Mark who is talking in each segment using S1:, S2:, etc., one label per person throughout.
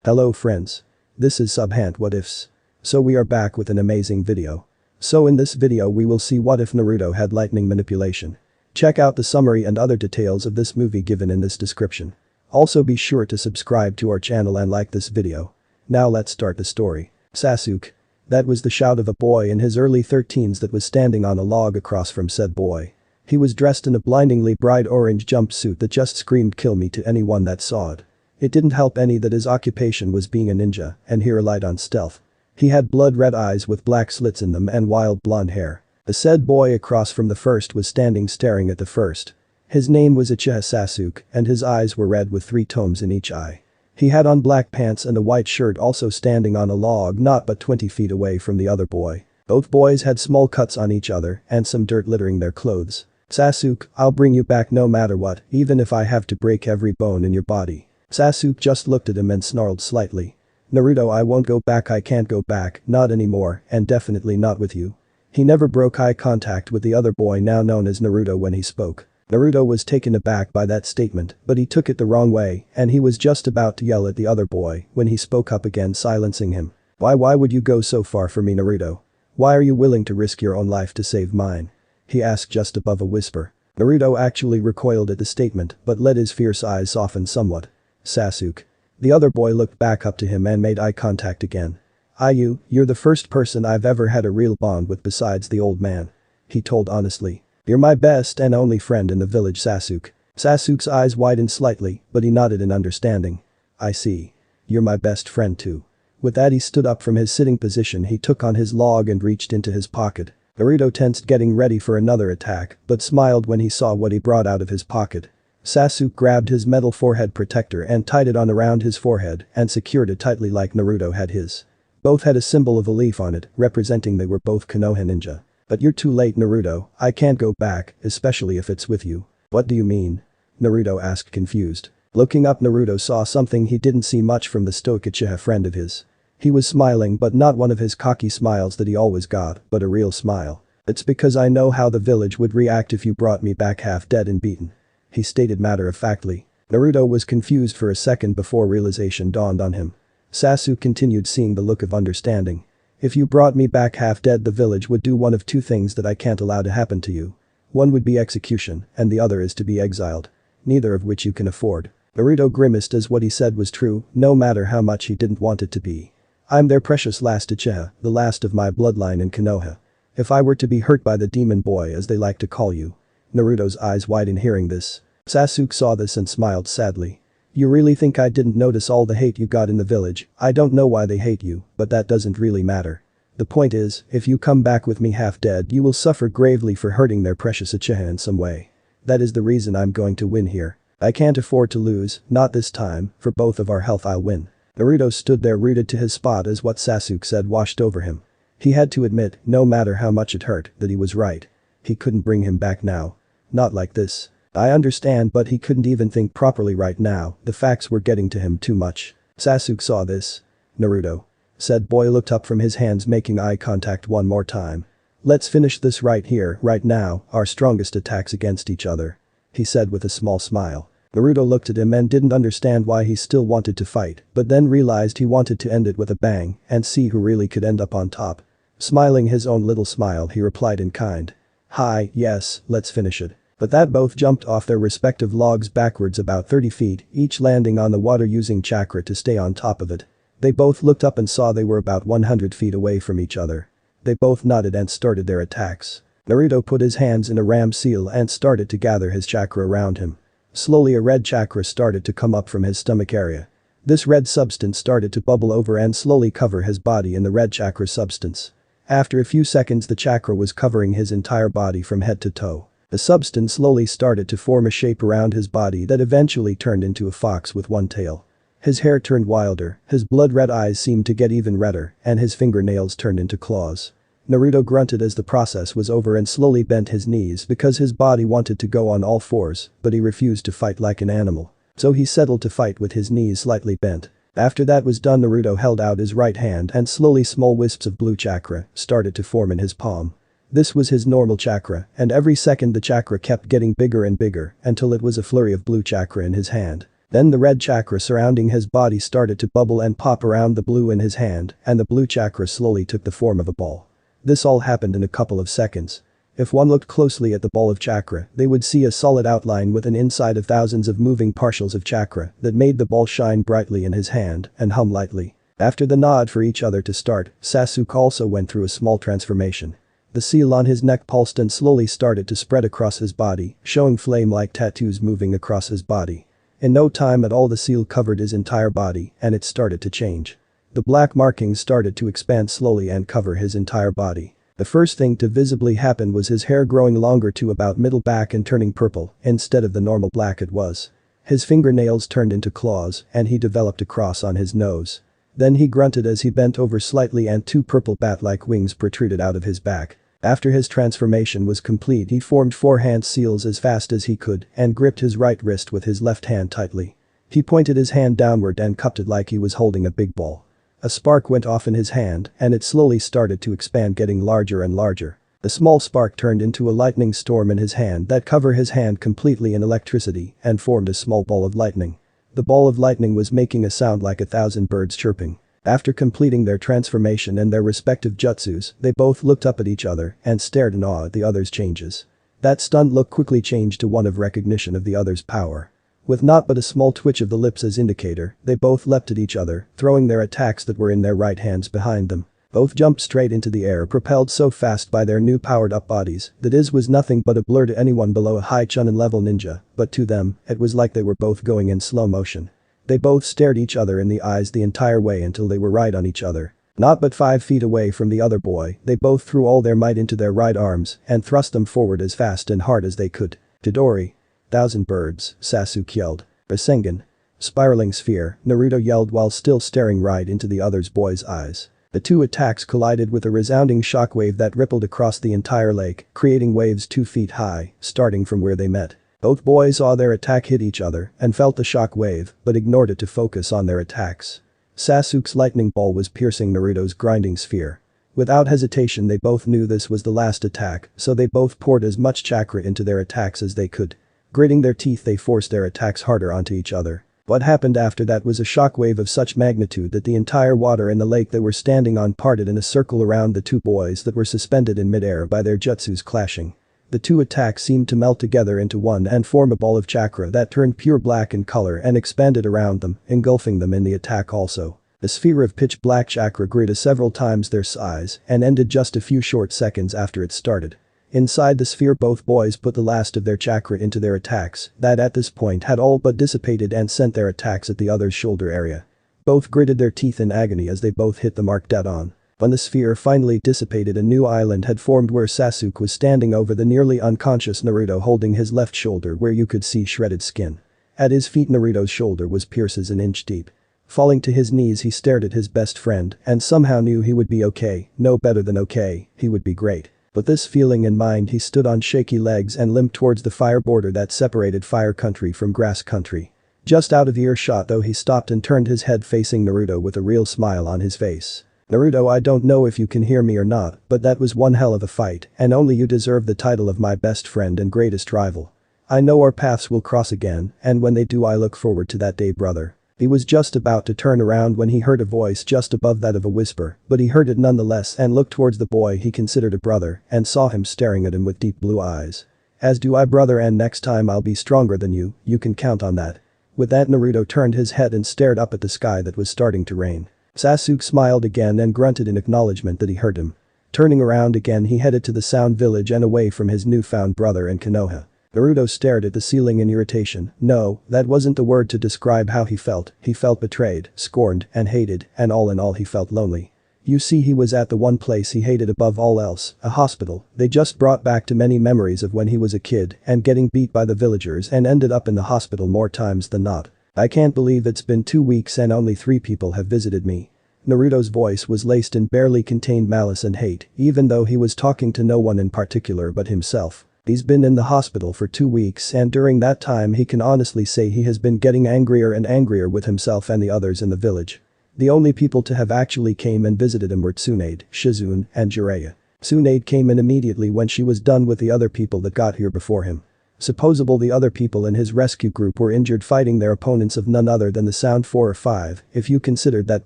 S1: Hello friends. This is Subhant What Ifs. So we are back with an amazing video. So in this video we will see what if Naruto had lightning manipulation. Check out the summary and other details of this movie given in this description. Also be sure to subscribe to our channel and like this video. Now let's start the story. Sasuke. That was the shout of a boy in his early 13s that was standing on a log across from said boy. He was dressed in a blindingly bright orange jumpsuit that just screamed kill me to anyone that saw it. It didn't help any that his occupation was being a ninja and he relied on stealth. He had blood-red eyes with black slits in them and wild blonde hair. The said boy across from the first was standing staring at the first. His name was Uchiha Sasuke and his eyes were red with 3 tomes in each eye. He had on black pants and a white shirt, also standing on a log not but 20 feet away from the other boy. Both boys had small cuts on each other and some dirt littering their clothes. Sasuke, I'll bring you back no matter what, even if I have to break every bone in your body. Sasuke just looked at him and snarled slightly. Naruto, I won't go back, I can't go back, not anymore, and definitely not with you. He never broke eye contact with the other boy now known as Naruto when he spoke. Naruto was taken aback by that statement, but he took it the wrong way and he was just about to yell at the other boy when he spoke up again, silencing him. Why would you go so far for me, Naruto? Why are you willing to risk your own life to save mine? He asked just above a whisper. Naruto actually recoiled at the statement but let his fierce eyes soften somewhat. Sasuke. The other boy looked back up to him and made eye contact again. You're the first person I've ever had a real bond with besides the old man. He told honestly. You're my best and only friend in the village, Sasuke. Sasuke's eyes widened slightly, but he nodded in understanding. I see. You're my best friend too. With that he stood up from his sitting position, he took on his log and reached into his pocket. Naruto tensed, getting ready for another attack, but smiled when he saw what he brought out of his pocket. Sasuke grabbed his metal forehead protector and tied it on around his forehead and secured it tightly like Naruto had his. Both had a symbol of a leaf on it, representing they were both Konoha ninja. But you're too late, Naruto, I can't go back, especially if it's with you. What do you mean? Naruto asked, confused. Looking up, Naruto saw something he didn't see much from the stoic Uchiha friend of his. He was smiling, but not one of his cocky smiles that he always got, but a real smile. It's because I know how the village would react if you brought me back half dead and beaten. He stated matter-of-factly. Naruto was confused for a second before realization dawned on him. Sasuke continued, seeing the look of understanding. If you brought me back half dead, the village would do one of 2 things that I can't allow to happen to you. One would be execution and the other is to be exiled. Neither of which you can afford. Naruto grimaced as what he said was true, no matter how much he didn't want it to be. I'm their precious last Uchiha, the last of my bloodline in Konoha. If I were to be hurt by the demon boy as they like to call you. Naruto's eyes widened hearing this. Sasuke saw this and smiled sadly. You really think I didn't notice all the hate you got in the village? I don't know why they hate you, but that doesn't really matter. The point is, if you come back with me half dead, you will suffer gravely for hurting their precious Uchiha in some way. That is the reason I'm going to win here. I can't afford to lose, not this time, for both of our health I'll win. Naruto stood there rooted to his spot as what Sasuke said washed over him. He had to admit, no matter how much it hurt, that he was right. He couldn't bring him back now. Not like this. I understand, but he couldn't even think properly right now, the facts were getting to him too much. Sasuke saw this. Naruto. Said boy looked up from his hands, making eye contact one more time. Let's finish this right here, right now, our strongest attacks against each other. He said with a small smile. Naruto looked at him and didn't understand why he still wanted to fight, but then realized he wanted to end it with a bang and see who really could end up on top. Smiling his own little smile, he replied in kind. Hi, yes, let's finish it. But that both jumped off their respective logs backwards about 30 feet, each landing on the water using chakra to stay on top of it. They both looked up and saw they were about 100 feet away from each other. They both nodded and started their attacks. Naruto put his hands in a ram seal and started to gather his chakra around him. Slowly a red chakra started to come up from his stomach area. This red substance started to bubble over and slowly cover his body in the red chakra substance. After a few seconds the chakra was covering his entire body from head to toe. The substance slowly started to form a shape around his body that eventually turned into a fox with one tail. His hair turned wilder, his blood-red eyes seemed to get even redder, and his fingernails turned into claws. Naruto grunted as the process was over and slowly bent his knees because his body wanted to go on all fours, but he refused to fight like an animal. So he settled to fight with his knees slightly bent. After that was done, Naruto held out his right hand and slowly small wisps of blue chakra started to form in his palm. This was his normal chakra, and every second the chakra kept getting bigger and bigger until it was a flurry of blue chakra in his hand. Then the red chakra surrounding his body started to bubble and pop around the blue in his hand, and the blue chakra slowly took the form of a ball. This all happened in a couple of seconds. If one looked closely at the ball of chakra, they would see a solid outline with an inside of thousands of moving partials of chakra that made the ball shine brightly in his hand and hum lightly. After the nod for each other to start, Sasuke also went through a small transformation. The seal on his neck pulsed and slowly started to spread across his body, showing flame-like tattoos moving across his body. In no time at all the seal covered his entire body and it started to change. The black markings started to expand slowly and cover his entire body. The first thing to visibly happen was his hair growing longer to about middle back and turning purple instead of the normal black it was. His fingernails turned into claws and he developed a cross on his nose. Then he grunted as he bent over slightly and two purple bat-like wings protruded out of his back. After his transformation was complete he formed 4 hand seals as fast as he could and gripped his right wrist with his left hand tightly. He pointed his hand downward and cupped it like he was holding a big ball. A spark went off in his hand and it slowly started to expand, getting larger and larger. The small spark turned into a lightning storm in his hand that covered his hand completely in electricity and formed a small ball of lightning. The ball of lightning was making a sound like 1,000 birds chirping. After completing their transformation and their respective jutsus, they both looked up at each other and stared in awe at the other's changes. That stunned look quickly changed to one of recognition of the other's power. With not but a small twitch of the lips as indicator, they both leapt at each other, throwing their attacks that were in their right hands behind them. Both jumped straight into the air, propelled so fast by their new powered-up bodies that it was nothing but a blur to anyone below a high Chunin level ninja, but to them, it was like they were both going in slow motion. They both stared each other in the eyes the entire way until they were right on each other. Not but 5 feet away from the other boy, they both threw all their might into their right arms and thrust them forward as fast and hard as they could. Chidori. 1,000 birds, Sasuke yelled. Rasengan. Spiraling sphere, Naruto yelled while still staring right into the other boy's eyes. The two attacks collided with a resounding shockwave that rippled across the entire lake, creating waves 2 feet high, starting from where they met. Both boys saw their attack hit each other and felt the shock wave, but ignored it to focus on their attacks. Sasuke's lightning ball was piercing Naruto's grinding sphere. Without hesitation they both knew this was the last attack, so they both poured as much chakra into their attacks as they could. Gritting their teeth they forced their attacks harder onto each other. What happened after that was a shockwave of such magnitude that the entire water in the lake they were standing on parted in a circle around the two boys that were suspended in midair by their jutsus clashing. The two attacks seemed to melt together into one and form a ball of chakra that turned pure black in color and expanded around them, engulfing them in the attack also. The sphere of pitch black chakra grew to several times their size and ended just a few short seconds after it started. Inside the sphere both boys put the last of their chakra into their attacks that at this point had all but dissipated and sent their attacks at the other's shoulder area. Both gritted their teeth in agony as they both hit the mark dead on. When the sphere finally dissipated, a new island had formed where Sasuke was standing over the nearly unconscious Naruto, holding his left shoulder where you could see shredded skin. At his feet Naruto's shoulder was pierces an inch deep. Falling to his knees he stared at his best friend and somehow knew he would be okay, no better than okay, he would be great. With this feeling in mind he stood on shaky legs and limped towards the fire border that separated fire country from grass country. Just out of earshot though he stopped and turned his head facing Naruto with a real smile on his face. "Naruto, I don't know if you can hear me or not, but that was one hell of a fight and only you deserve the title of my best friend and greatest rival. I know our paths will cross again and when they do I look forward to that day, brother." He was just about to turn around when he heard a voice just above that of a whisper, but he heard it nonetheless and looked towards the boy he considered a brother and saw him staring at him with deep blue eyes. "As do I, brother, and next time I'll be stronger than you can count on that." With that Naruto turned his head and stared up at the sky that was starting to rain. Sasuke smiled again and grunted in acknowledgement that he heard him. Turning around again he headed to the Sound Village and away from his newfound brother and Konoha. Naruto stared at the ceiling in irritation. No, that wasn't the word to describe how he felt betrayed, scorned, and hated, and all in all he felt lonely. You see, he was at the one place he hated above all else, a hospital. They just brought back too many memories of when he was a kid and getting beat by the villagers and ended up in the hospital more times than not. "I can't believe it's been 2 weeks and only 3 people have visited me." Naruto's voice was laced in barely contained malice and hate, even though he was talking to no one in particular but himself. He's been in the hospital for 2 weeks and during that time he can honestly say he has been getting angrier and angrier with himself and the others in the village. The only people to have actually came and visited him were Tsunade, Shizune, and Jiraiya. Tsunade came in immediately when she was done with the other people that got here before him. Supposable the other people in his rescue group were injured fighting their opponents of none other than the Sound 4 or 5 if you considered that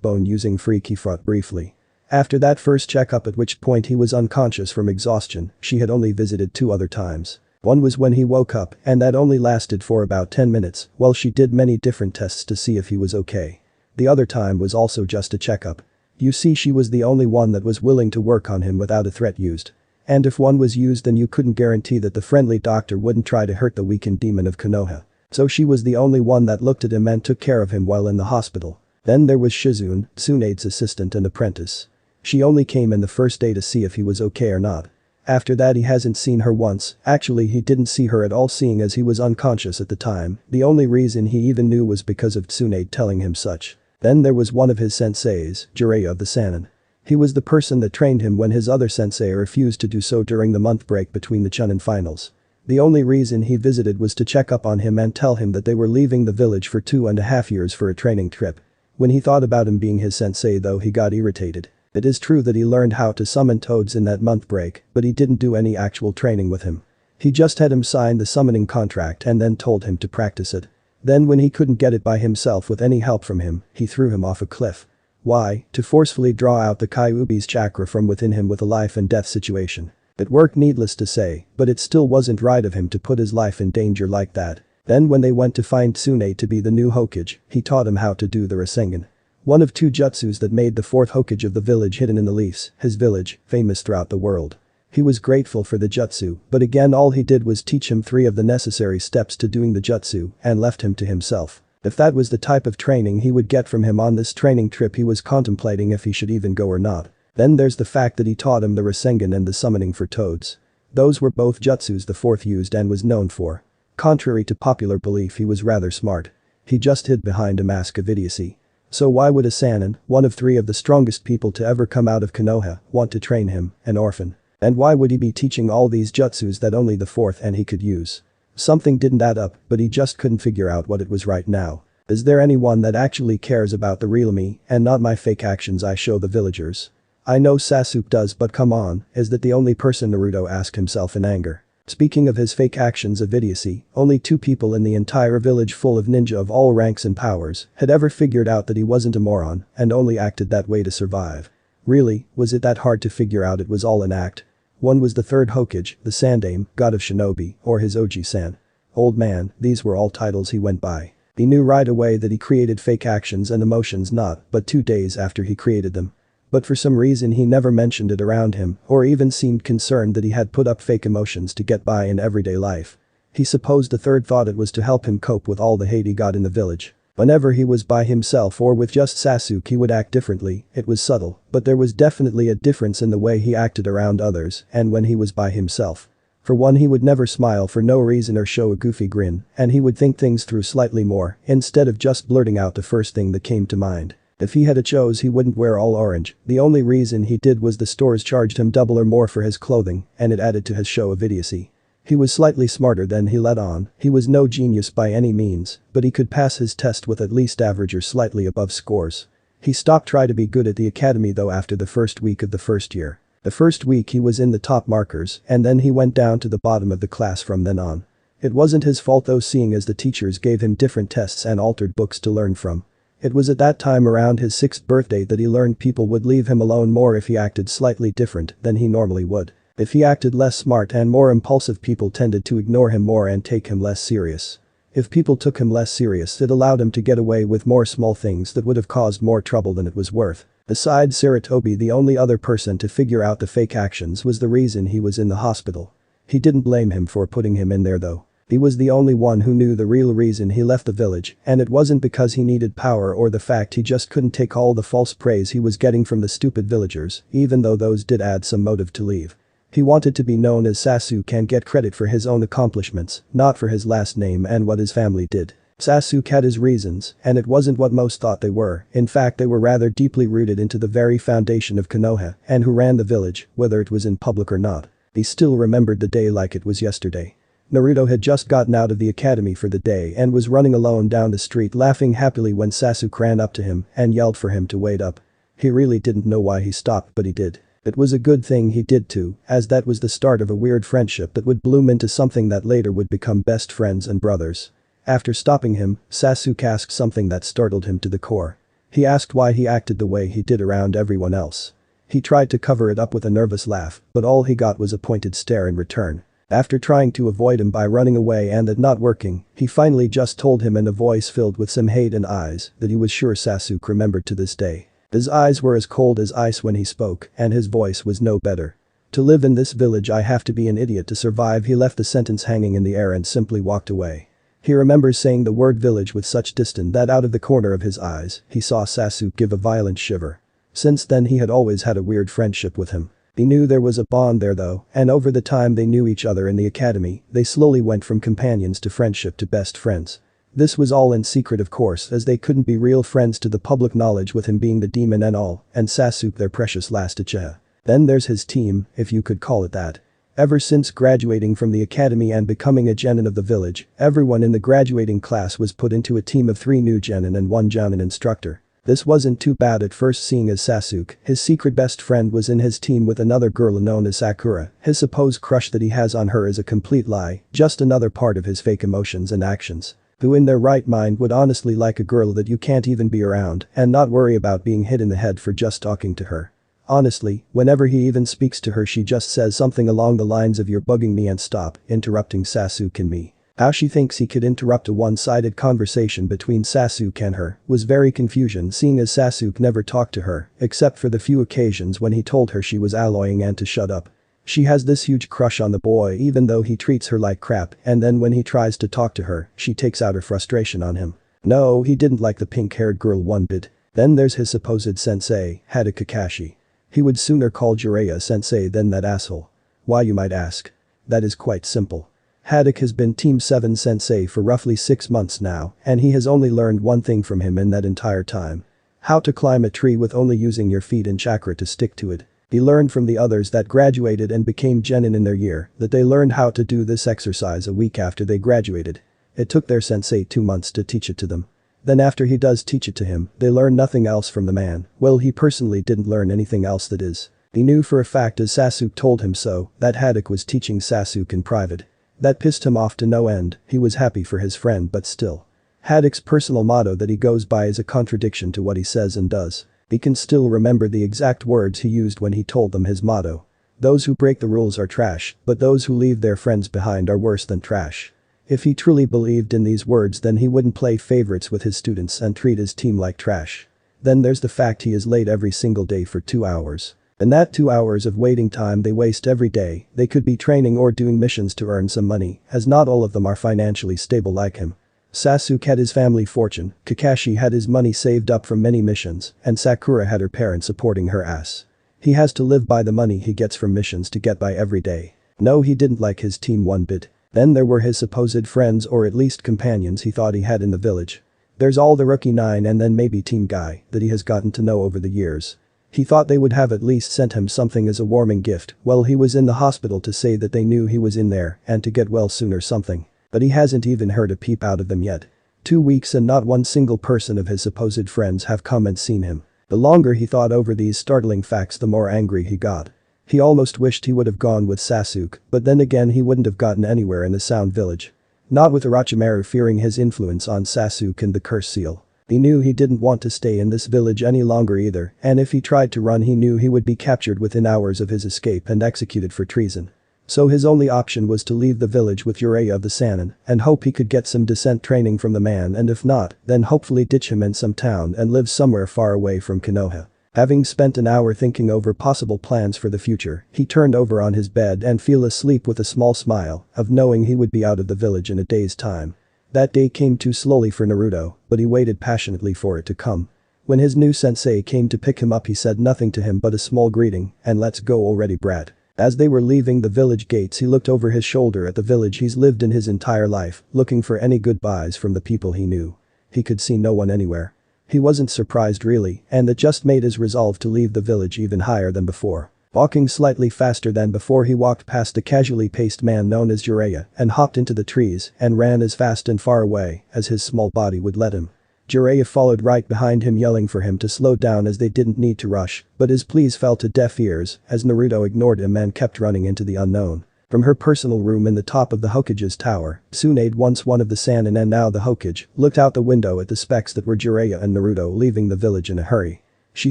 S1: bone using Freaky Front briefly. After that first checkup at which point he was unconscious from exhaustion, she had only visited 2 other times. One was when he woke up and that only lasted for about 10 minutes while she did many different tests to see if he was okay. The other time was also just a checkup. You see, she was the only one that was willing to work on him without a threat used. And if one was used, then you couldn't guarantee that the friendly doctor wouldn't try to hurt the weakened demon of Konoha. So she was the only one that looked at him and took care of him while in the hospital. Then there was Shizune, Tsunade's assistant and apprentice. She only came in the first day to see if he was okay or not. After that he hasn't seen her once. Actually, he didn't see her at all, seeing as he was unconscious at the time. The only reason he even knew was because of Tsunade telling him such. Then there was one of his senseis, Jiraiya of the Sannin. He was the person that trained him when his other sensei refused to do so during the month break between the Chunin finals. The only reason he visited was to check up on him and tell him that they were leaving the village for 2.5 years for a training trip. When he thought about him being his sensei though, he got irritated. It is true that he learned how to summon toads in that month break, but he didn't do any actual training with him. He just had him sign the summoning contract and then told him to practice it. Then when he couldn't get it by himself with any help from him, he threw him off a cliff. Why? To forcefully draw out the Kyuubi's chakra from within him with a life and death situation. It worked, needless to say, but it still wasn't right of him to put his life in danger like that. Then when they went to find Tsunade to be the new Hokage, he taught him how to do the Rasengan. One of 2 jutsus that made the 4th Hokage of the village hidden in the leaves, his village, famous throughout the world. He was grateful for the jutsu, but again all he did was teach him 3 of the necessary steps to doing the jutsu and left him to himself. If that was the type of training he would get from him on this training trip, he was contemplating if he should even go or not. Then there's the fact that he taught him the Rasengan and the summoning for toads. Those were both jutsus the 4th used and was known for. Contrary to popular belief, he was rather smart. He just hid behind a mask of idiocy. So why would a Sannin, one of 3 of the strongest people to ever come out of Konoha, want to train him, an orphan? And why would he be teaching all these jutsus that only the 4th and he could use? Something didn't add up, but he just couldn't figure out what it was right now. Is there anyone that actually cares about the real me and not my fake actions I show the villagers? I know Sasuke does, but come on, is that the only person? Naruto asked himself in anger. Speaking of his fake actions of idiocy, only 2 people in the entire village full of ninja of all ranks and powers had ever figured out that he wasn't a moron and only acted that way to survive. Really, was it that hard to figure out it was all an act? One was the 3rd Hokage, the Sandaime, god of shinobi, or his Oji-san. Old man, these were all titles he went by. He knew right away that he created fake actions and emotions not but 2 days after he created them. But for some reason he never mentioned it around him or even seemed concerned that he had put up fake emotions to get by in everyday life. He supposed the 3rd thought it was to help him cope with all the hate he got in the village. Whenever he was by himself or with just Sasuke, he would act differently. It was subtle, but there was definitely a difference in the way he acted around others and when he was by himself. For one, he would never smile for no reason or show a goofy grin, and he would think things through slightly more instead of just blurting out the first thing that came to mind. If he had a choice, he wouldn't wear all orange. The only reason he did was the stores charged him double or more for his clothing, and it added to his show of idiocy. He was slightly smarter than he let on. He was no genius by any means, but he could pass his test with at least average or slightly above scores. He stopped trying to be good at the academy though after the first week of the first year. The first week he was in the top markers and then he went down to the bottom of the class from then on. It wasn't his fault though, seeing as the teachers gave him different tests and altered books to learn from. It was at that time around his 6th birthday that he learned people would leave him alone more if he acted slightly different than he normally would. If he acted less smart and more impulsive, people tended to ignore him more and take him less serious. If people took him less serious, it allowed him to get away with more small things that would have caused more trouble than it was worth. Besides Sarutobi, the only other person to figure out the fake actions was the reason he was in the hospital. He didn't blame him for putting him in there though. He was the only one who knew the real reason he left the village, and it wasn't because he needed power or the fact he just couldn't take all the false praise he was getting from the stupid villagers, even though those did add some motive to leave. He wanted to be known as Sasuke and get credit for his own accomplishments, not for his last name and what his family did. Sasuke had his reasons, and it wasn't what most thought they were. In fact, they were rather deeply rooted into the very foundation of Konoha and who ran the village, whether it was in public or not. He still remembered the day like it was yesterday. Naruto had just gotten out of the academy for the day and was running alone down the street laughing happily when Sasuke ran up to him and yelled for him to wait up. He really didn't know why he stopped, but he did. It was a good thing he did too, as that was the start of a weird friendship that would bloom into something that later would become best friends and brothers. After stopping him, Sasuke asked something that startled him to the core. He asked why he acted the way he did around everyone else. He tried to cover it up with a nervous laugh, but all he got was a pointed stare in return. After trying to avoid him by running away and it not working, he finally just told him in a voice filled with some hate and eyes that he was sure Sasuke remembered to this day. His eyes were as cold as ice when he spoke, and his voice was no better. To live in this village I have to be an idiot to survive. He left the sentence hanging in the air and simply walked away. He remembers saying the word village with such disdain that out of the corner of his eyes, he saw Sasuke give a violent shiver. Since then he had always had a weird friendship with him. He knew there was a bond there though, and over the time they knew each other in the academy, they slowly went from companions to friendship to best friends. This was all in secret of course, as they couldn't be real friends to the public knowledge, with him being the demon and all, and Sasuke their precious last Uchiha. Then there's his team, if you could call it that. Ever since graduating from the academy and becoming a genin of the village, everyone in the graduating class was put into a team of 3 new genin and 1 jonin instructor. This wasn't too bad at first, seeing as Sasuke, his secret best friend, was in his team with another girl known as Sakura. His supposed crush that he has on her is a complete lie, just another part of his fake emotions and actions. Who in their right mind would honestly like a girl that you can't even be around and not worry about being hit in the head for just talking to her? Honestly, whenever he even speaks to her she just says something along the lines of "You're bugging me," and stop interrupting Sasuke and me. How she thinks he could interrupt a one-sided conversation between Sasuke and her was very confusing, seeing as Sasuke never talked to her except for the few occasions when he told her she was alloying and to shut up. She has this huge crush on the boy even though he treats her like crap, and then when he tries to talk to her, she takes out her frustration on him. No, he didn't like the pink-haired girl one bit. Then there's his supposed sensei, Hada Kakashi. He would sooner call Jiraiya sensei than that asshole. Why, you might ask? That is quite simple. Haddock has been Team 7 sensei for roughly 6 months now, and he has only learned one thing from him in that entire time. How to climb a tree with only using your feet and chakra to stick to it. He learned from the others that graduated and became genin in their year that they learned how to do this exercise a week after they graduated. It took their sensei 2 months to teach it to them. Then after he does teach it to him, they learn nothing else from the man. Well, he personally didn't learn anything else, that is. He knew for a fact, as Sasuke told him so, that Haddock was teaching Sasuke in private. That pissed him off to no end. He was happy for his friend, but still. Haddock's personal motto that he goes by is a contradiction to what he says and does. He can still remember the exact words he used when he told them his motto. Those who break the rules are trash, but those who leave their friends behind are worse than trash. If he truly believed in these words, then he wouldn't play favorites with his students and treat his team like trash. Then there's the fact he is late every single day for 2 hours. In that 2 hours of waiting time they waste every day, they could be training or doing missions to earn some money, as not all of them are financially stable like him. Sasuke had his family fortune, Kakashi had his money saved up from many missions, and Sakura had her parents supporting her ass. He has to live by the money he gets from missions to get by every day. No, he didn't like his team one bit. Then there were his supposed friends, or at least companions he thought he had in the village. There's all the rookie 9 and then maybe Team Guy that he has gotten to know over the years. He thought they would have at least sent him something as a warming gift while he was in the hospital to say that they knew he was in there and to get well soon or something. But he hasn't even heard a peep out of them yet. 2 weeks and not one single person of his supposed friends have come and seen him. The longer he thought over these startling facts, the more angry he got. He almost wished he would have gone with Sasuke, but then again he wouldn't have gotten anywhere in the Sound Village. Not with Orochimaru fearing his influence on Sasuke and the Curse Seal. He knew he didn't want to stay in this village any longer either, and if he tried to run he knew he would be captured within hours of his escape and executed for treason. So his only option was to leave the village with Jiraiya of the Sannin and hope he could get some decent training from the man, and if not, then hopefully ditch him in some town and live somewhere far away from Konoha. Having spent an hour thinking over possible plans for the future, he turned over on his bed and fell asleep with a small smile of knowing he would be out of the village in a day's time. That day came too slowly for Naruto, but he waited passionately for it to come. When his new sensei came to pick him up he said nothing to him but a small greeting and "Let's go already, brat." As they were leaving the village gates he looked over his shoulder at the village he's lived in his entire life, looking for any goodbyes from the people he knew. He could see no one anywhere. He wasn't surprised really, and that just made his resolve to leave the village even higher than before. Walking slightly faster than before he walked past a casually paced man known as Jiraiya and hopped into the trees and ran as fast and far away as his small body would let him. Jiraiya followed right behind him yelling for him to slow down as they didn't need to rush, but his pleas fell to deaf ears as Naruto ignored him and kept running into the unknown. From her personal room in the top of the Hokage's tower, Tsunade, once one of the Sannin and now the Hokage, looked out the window at the specks that were Jiraiya and Naruto leaving the village in a hurry. She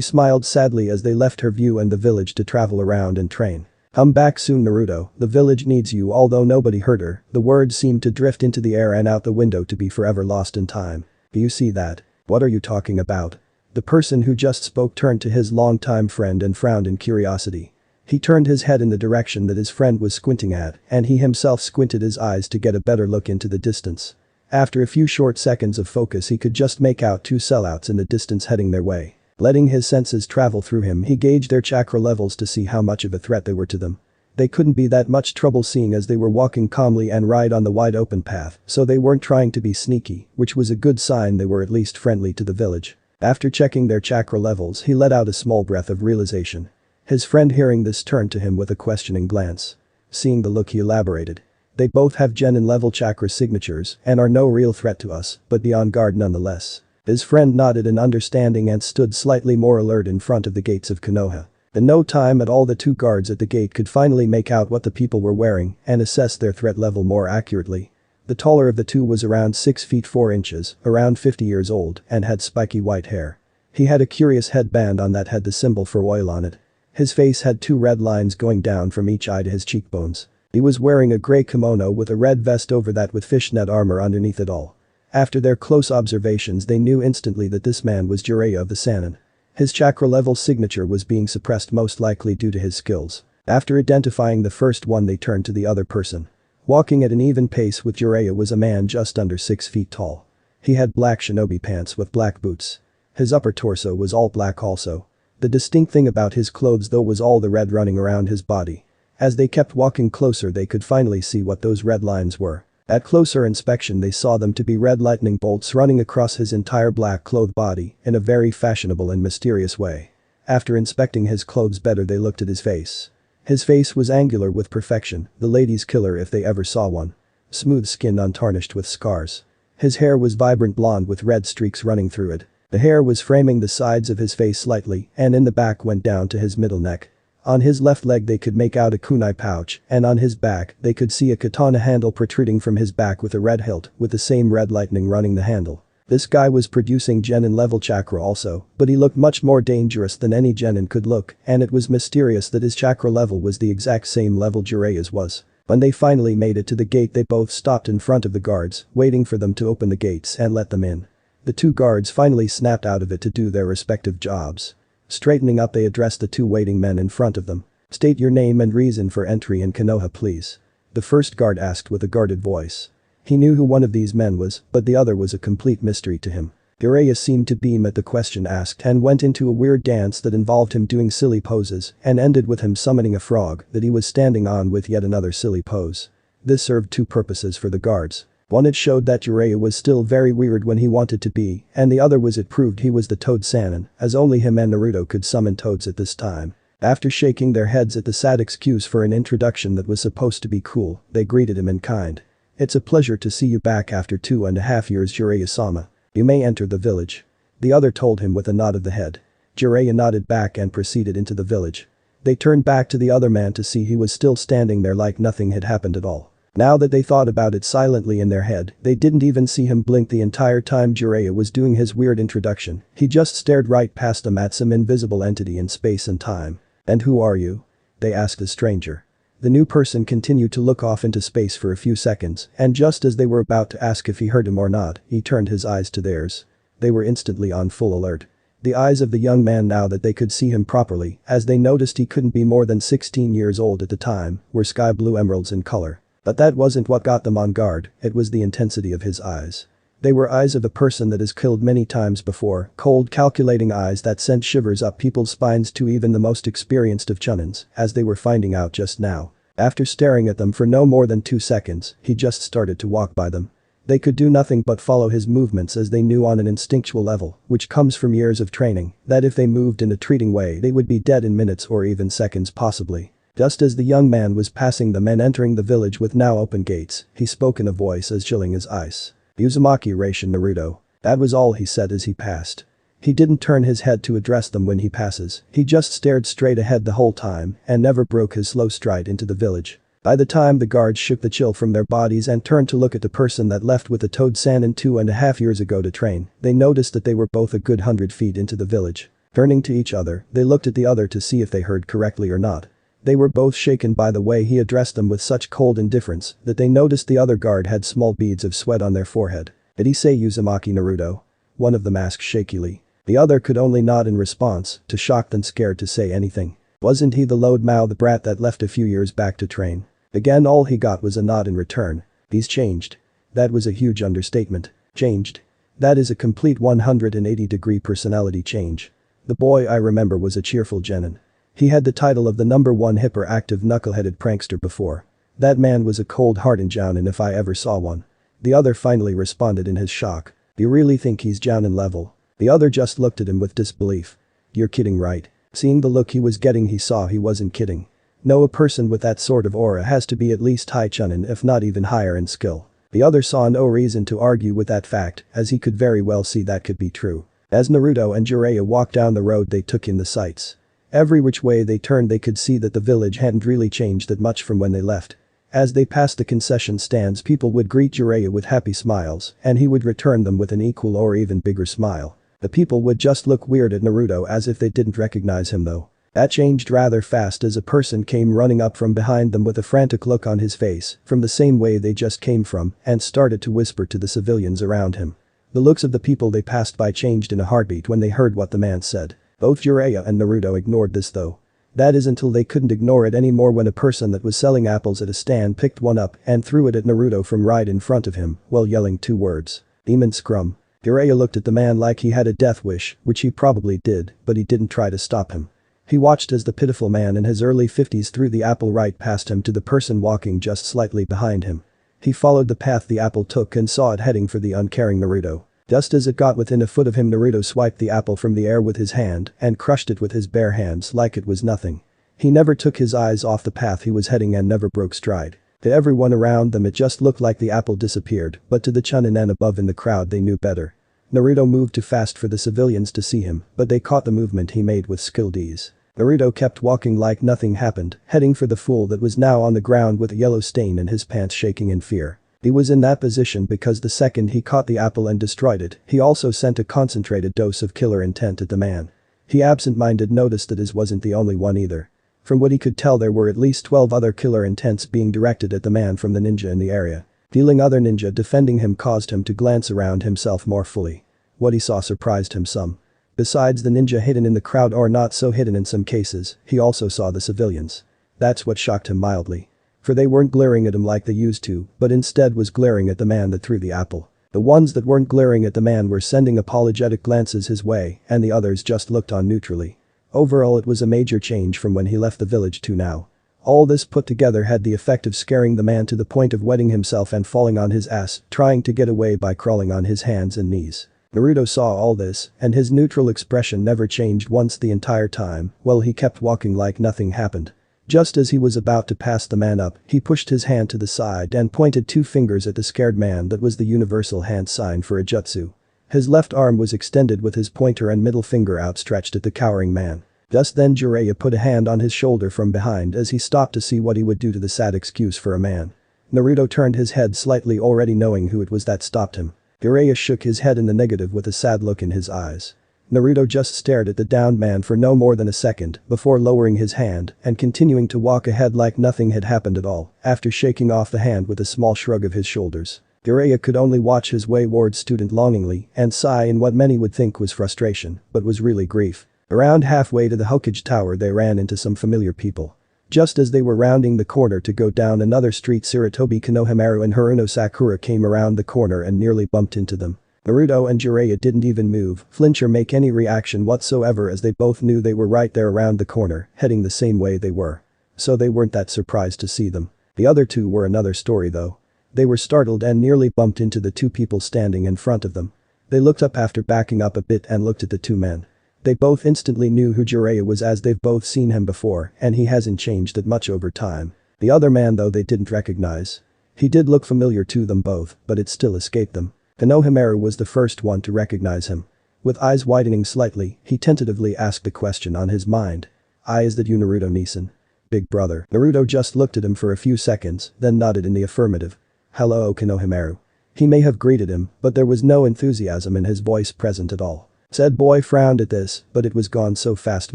S1: smiled sadly as they left her view and the village to travel around and train. "Come back soon, Naruto, the village needs you." Although nobody heard her, the words seemed to drift into the air and out the window to be forever lost in time. "Do you see that? What are you talking about?" The person who just spoke turned to his longtime friend and frowned in curiosity. He turned his head in the direction that his friend was squinting at, and he himself squinted his eyes to get a better look into the distance. After a few short seconds of focus, he could just make out two sellouts in the distance heading their way. Letting his senses travel through him, he gauged their chakra levels to see how much of a threat they were to them. They couldn't be that much trouble seeing as they were walking calmly and right on the wide open path, so they weren't trying to be sneaky, which was a good sign they were at least friendly to the village. After checking their chakra levels, he let out a small breath of realization. His friend, hearing this, turned to him with a questioning glance. Seeing the look, he elaborated. "They both have genin level chakra signatures and are no real threat to us, but be on guard nonetheless." His friend nodded in understanding and stood slightly more alert in front of the gates of Konoha. In no time at all, the two guards at the gate could finally make out what the people were wearing and assess their threat level more accurately. The taller of the two was around 6 feet 4 inches, around 50 years old, and had spiky white hair. He had a curious headband on that had the symbol for oil on it. His face had 2 red lines going down from each eye to his cheekbones. He was wearing a gray kimono with a red vest over that with fishnet armor underneath it all. After their close observations, they knew instantly that this man was Jiraiya of the Sannin. His chakra level signature was being suppressed, most likely due to his skills. After identifying the first one, they turned to the other person. Walking at an even pace with Jiraiya was a man just under 6 feet tall. He had black shinobi pants with black boots. His upper torso was all black also. The distinct thing about his clothes though was all the red running around his body. As they kept walking closer, they could finally see what those red lines were. At closer inspection, they saw them to be red lightning bolts running across his entire black clothed body in a very fashionable and mysterious way. After inspecting his clothes better, they looked at his face. His face was angular with perfection, the ladies' killer if they ever saw one. Smooth skin untarnished with scars. His hair was vibrant blonde with red streaks running through it. The hair was framing the sides of his face slightly and in the back went down to his middle neck. On his left leg they could make out a kunai pouch, and on his back they could see a katana handle protruding from his back with a red hilt with the same red lightning running the handle. This guy was producing genin level chakra also, but he looked much more dangerous than any genin could look, and it was mysterious that his chakra level was the exact same level Jiraiya's was. When they finally made it to the gate, they both stopped in front of the guards, waiting for them to open the gates and let them in. The two guards finally snapped out of it to do their respective jobs. Straightening up, they addressed the two waiting men in front of them. "State your name and reason for entry in Konoha, please," the first guard asked with a guarded voice. He knew who one of these men was, but the other was a complete mystery to him. Jiraiya seemed to beam at the question asked and went into a weird dance that involved him doing silly poses and ended with him summoning a frog that he was standing on with yet another silly pose. This served two purposes for the guards. One, it showed that Jiraiya was still very weird when he wanted to be, and the other was it proved he was the Toad Sannin, as only him and Naruto could summon toads at this time. After shaking their heads at the sad excuse for an introduction that was supposed to be cool, they greeted him in kind. "It's a pleasure to see you back after 2.5 years, Jiraiya-sama. You may enter the village," the other told him with a nod of the head. Jiraiya nodded back and proceeded into the village. They turned back to the other man to see he was still standing there like nothing had happened at all. Now that they thought about it silently in their head, they didn't even see him blink the entire time Jiraiya was doing his weird introduction. He just stared right past them at some invisible entity in space and time. "And who are you?" they asked the stranger. The new person continued to look off into space for a few seconds, and just as they were about to ask if he heard him or not, he turned his eyes to theirs. They were instantly on full alert. The eyes of the young man, now that they could see him properly, as they noticed he couldn't be more than 16 years old at the time, were sky blue emeralds in color. But that wasn't what got them on guard, it was the intensity of his eyes. They were eyes of a person that has killed many times before, cold, calculating eyes that sent shivers up people's spines to even the most experienced of chunins, as they were finding out just now. After staring at them for no more than 2 seconds, he just started to walk by them. They could do nothing but follow his movements, as they knew on an instinctual level, which comes from years of training, that if they moved in a treating way they would be dead in minutes or even seconds possibly. Just as the young man was passing them and entering the village with now open gates, he spoke in a voice as chilling as ice. "Uzumaki Raishin Naruto. That was all he said as he passed. He didn't turn his head to address them when he passes, he just stared straight ahead the whole time and never broke his slow stride into the village. By the time the guards shook the chill from their bodies and turned to look at the person that left with the Toad Sannin 2.5 years ago to train, they noticed that they were both a good 100 feet into the village. Turning to each other, they looked at the other to see if they heard correctly or not. They were both shaken by the way he addressed them with such cold indifference that they noticed the other guard had small beads of sweat on their forehead. Did he say Uzumaki Naruto? One of them asked shakily. The other could only nod in response, too shocked and scared to say anything. Wasn't he the loud-mouthed brat that left a few years back to train? Again all he got was a nod in return. He's changed. That was a huge understatement. Changed. That is a complete 180-degree personality change. The boy I remember was a cheerful genin. He had the title of the #1 hyperactive knuckleheaded prankster before. That man was a cold-hearted jounin if I ever saw one. The other finally responded in his shock. You really think he's jounin level? The other just looked at him with disbelief. You're kidding, right? Seeing the look he was getting, he saw he wasn't kidding. No, a person with that sort of aura has to be at least high chunin if not even higher in skill. The other saw no reason to argue with that fact, as he could very well see that could be true. As Naruto and Jiraiya walked down the road, they took in the sights. Every which way they turned, they could see that the village hadn't really changed that much from when they left. As they passed the concession stands, people would greet Jiraiya with happy smiles and he would return them with an equal or even bigger smile. The people would just look weird at Naruto as if they didn't recognize him though. That changed rather fast as a person came running up from behind them with a frantic look on his face from the same way they just came from and started to whisper to the civilians around him. The looks of the people they passed by changed in a heartbeat when they heard what the man said. Both Jiraiya and Naruto ignored this though. That is until they couldn't ignore it anymore when a person that was selling apples at a stand picked one up and threw it at Naruto from right in front of him while yelling 2 words. Demon scrum. Jiraiya looked at the man like he had a death wish, which he probably did, but he didn't try to stop him. He watched as the pitiful man in his early 50s threw the apple right past him to the person walking just slightly behind him. He followed the path the apple took and saw it heading for the uncaring Naruto. Just as it got within a foot of him, Naruto swiped the apple from the air with his hand and crushed it with his bare hands like it was nothing. He never took his eyes off the path he was heading and never broke stride. To everyone around them it just looked like the apple disappeared, but to the chunin and above in the crowd they knew better. Naruto moved too fast for the civilians to see him, but they caught the movement he made with skilled ease. Naruto kept walking like nothing happened, heading for the fool that was now on the ground with a yellow stain in his pants, shaking in fear. He was in that position because the second he caught the apple and destroyed it, he also sent a concentrated dose of killer intent at the man. He absent-minded noticed that his wasn't the only one either. From what he could tell, there were at least 12 other killer intents being directed at the man from the ninja in the area. Feeling other ninja defending him caused him to glance around himself more fully. What he saw surprised him some. Besides the ninja hidden in the crowd, or not so hidden in some cases, he also saw the civilians. That's what shocked him mildly. For they weren't glaring at him like they used to, but instead was glaring at the man that threw the apple. The ones that weren't glaring at the man were sending apologetic glances his way and the others just looked on neutrally. Overall it was a major change from when he left the village to now. All this put together had the effect of scaring the man to the point of wetting himself and falling on his ass, trying to get away by crawling on his hands and knees. Naruto saw all this and his neutral expression never changed once the entire time, while he kept walking like nothing happened. Just as he was about to pass the man up, he pushed his hand to the side and pointed 2 fingers at the scared man. That was the universal hand sign for a jutsu. His left arm was extended with his pointer and middle finger outstretched at the cowering man. Just then Jiraiya put a hand on his shoulder from behind as he stopped to see what he would do to the sad excuse for a man. Naruto turned his head slightly, already knowing who it was that stopped him. Jiraiya shook his head in the negative with a sad look in his eyes. Naruto just stared at the downed man for no more than a second before lowering his hand and continuing to walk ahead like nothing had happened at all, after shaking off the hand with a small shrug of his shoulders. Jiraiya could only watch his wayward student longingly and sigh in what many would think was frustration, but was really grief. Around halfway to the Hokage Tower they ran into some familiar people. Just as they were rounding the corner to go down another street, Sarutobi Konohamaru and Haruno Sakura came around the corner and nearly bumped into them. Naruto and Jiraiya didn't even move, flinch or make any reaction whatsoever as they both knew they were right there around the corner, heading the same way they were. So they weren't that surprised to see them. The other two were another story though. They were startled and nearly bumped into the 2 people standing in front of them. They looked up after backing up a bit and looked at the 2 men. They both instantly knew who Jiraiya was as they've both seen him before and he hasn't changed that much over time. The other man though they didn't recognize. He did look familiar to them both, but it still escaped them. Konohamaru was the first one to recognize him. With eyes widening slightly, he tentatively asked the question on his mind. Is that you, Naruto Neeson? Big brother. Naruto just looked at him for a few seconds, then nodded in the affirmative. Hello, Konohamaru. He may have greeted him, but there was no enthusiasm in his voice present at all. Said boy frowned at this, but it was gone so fast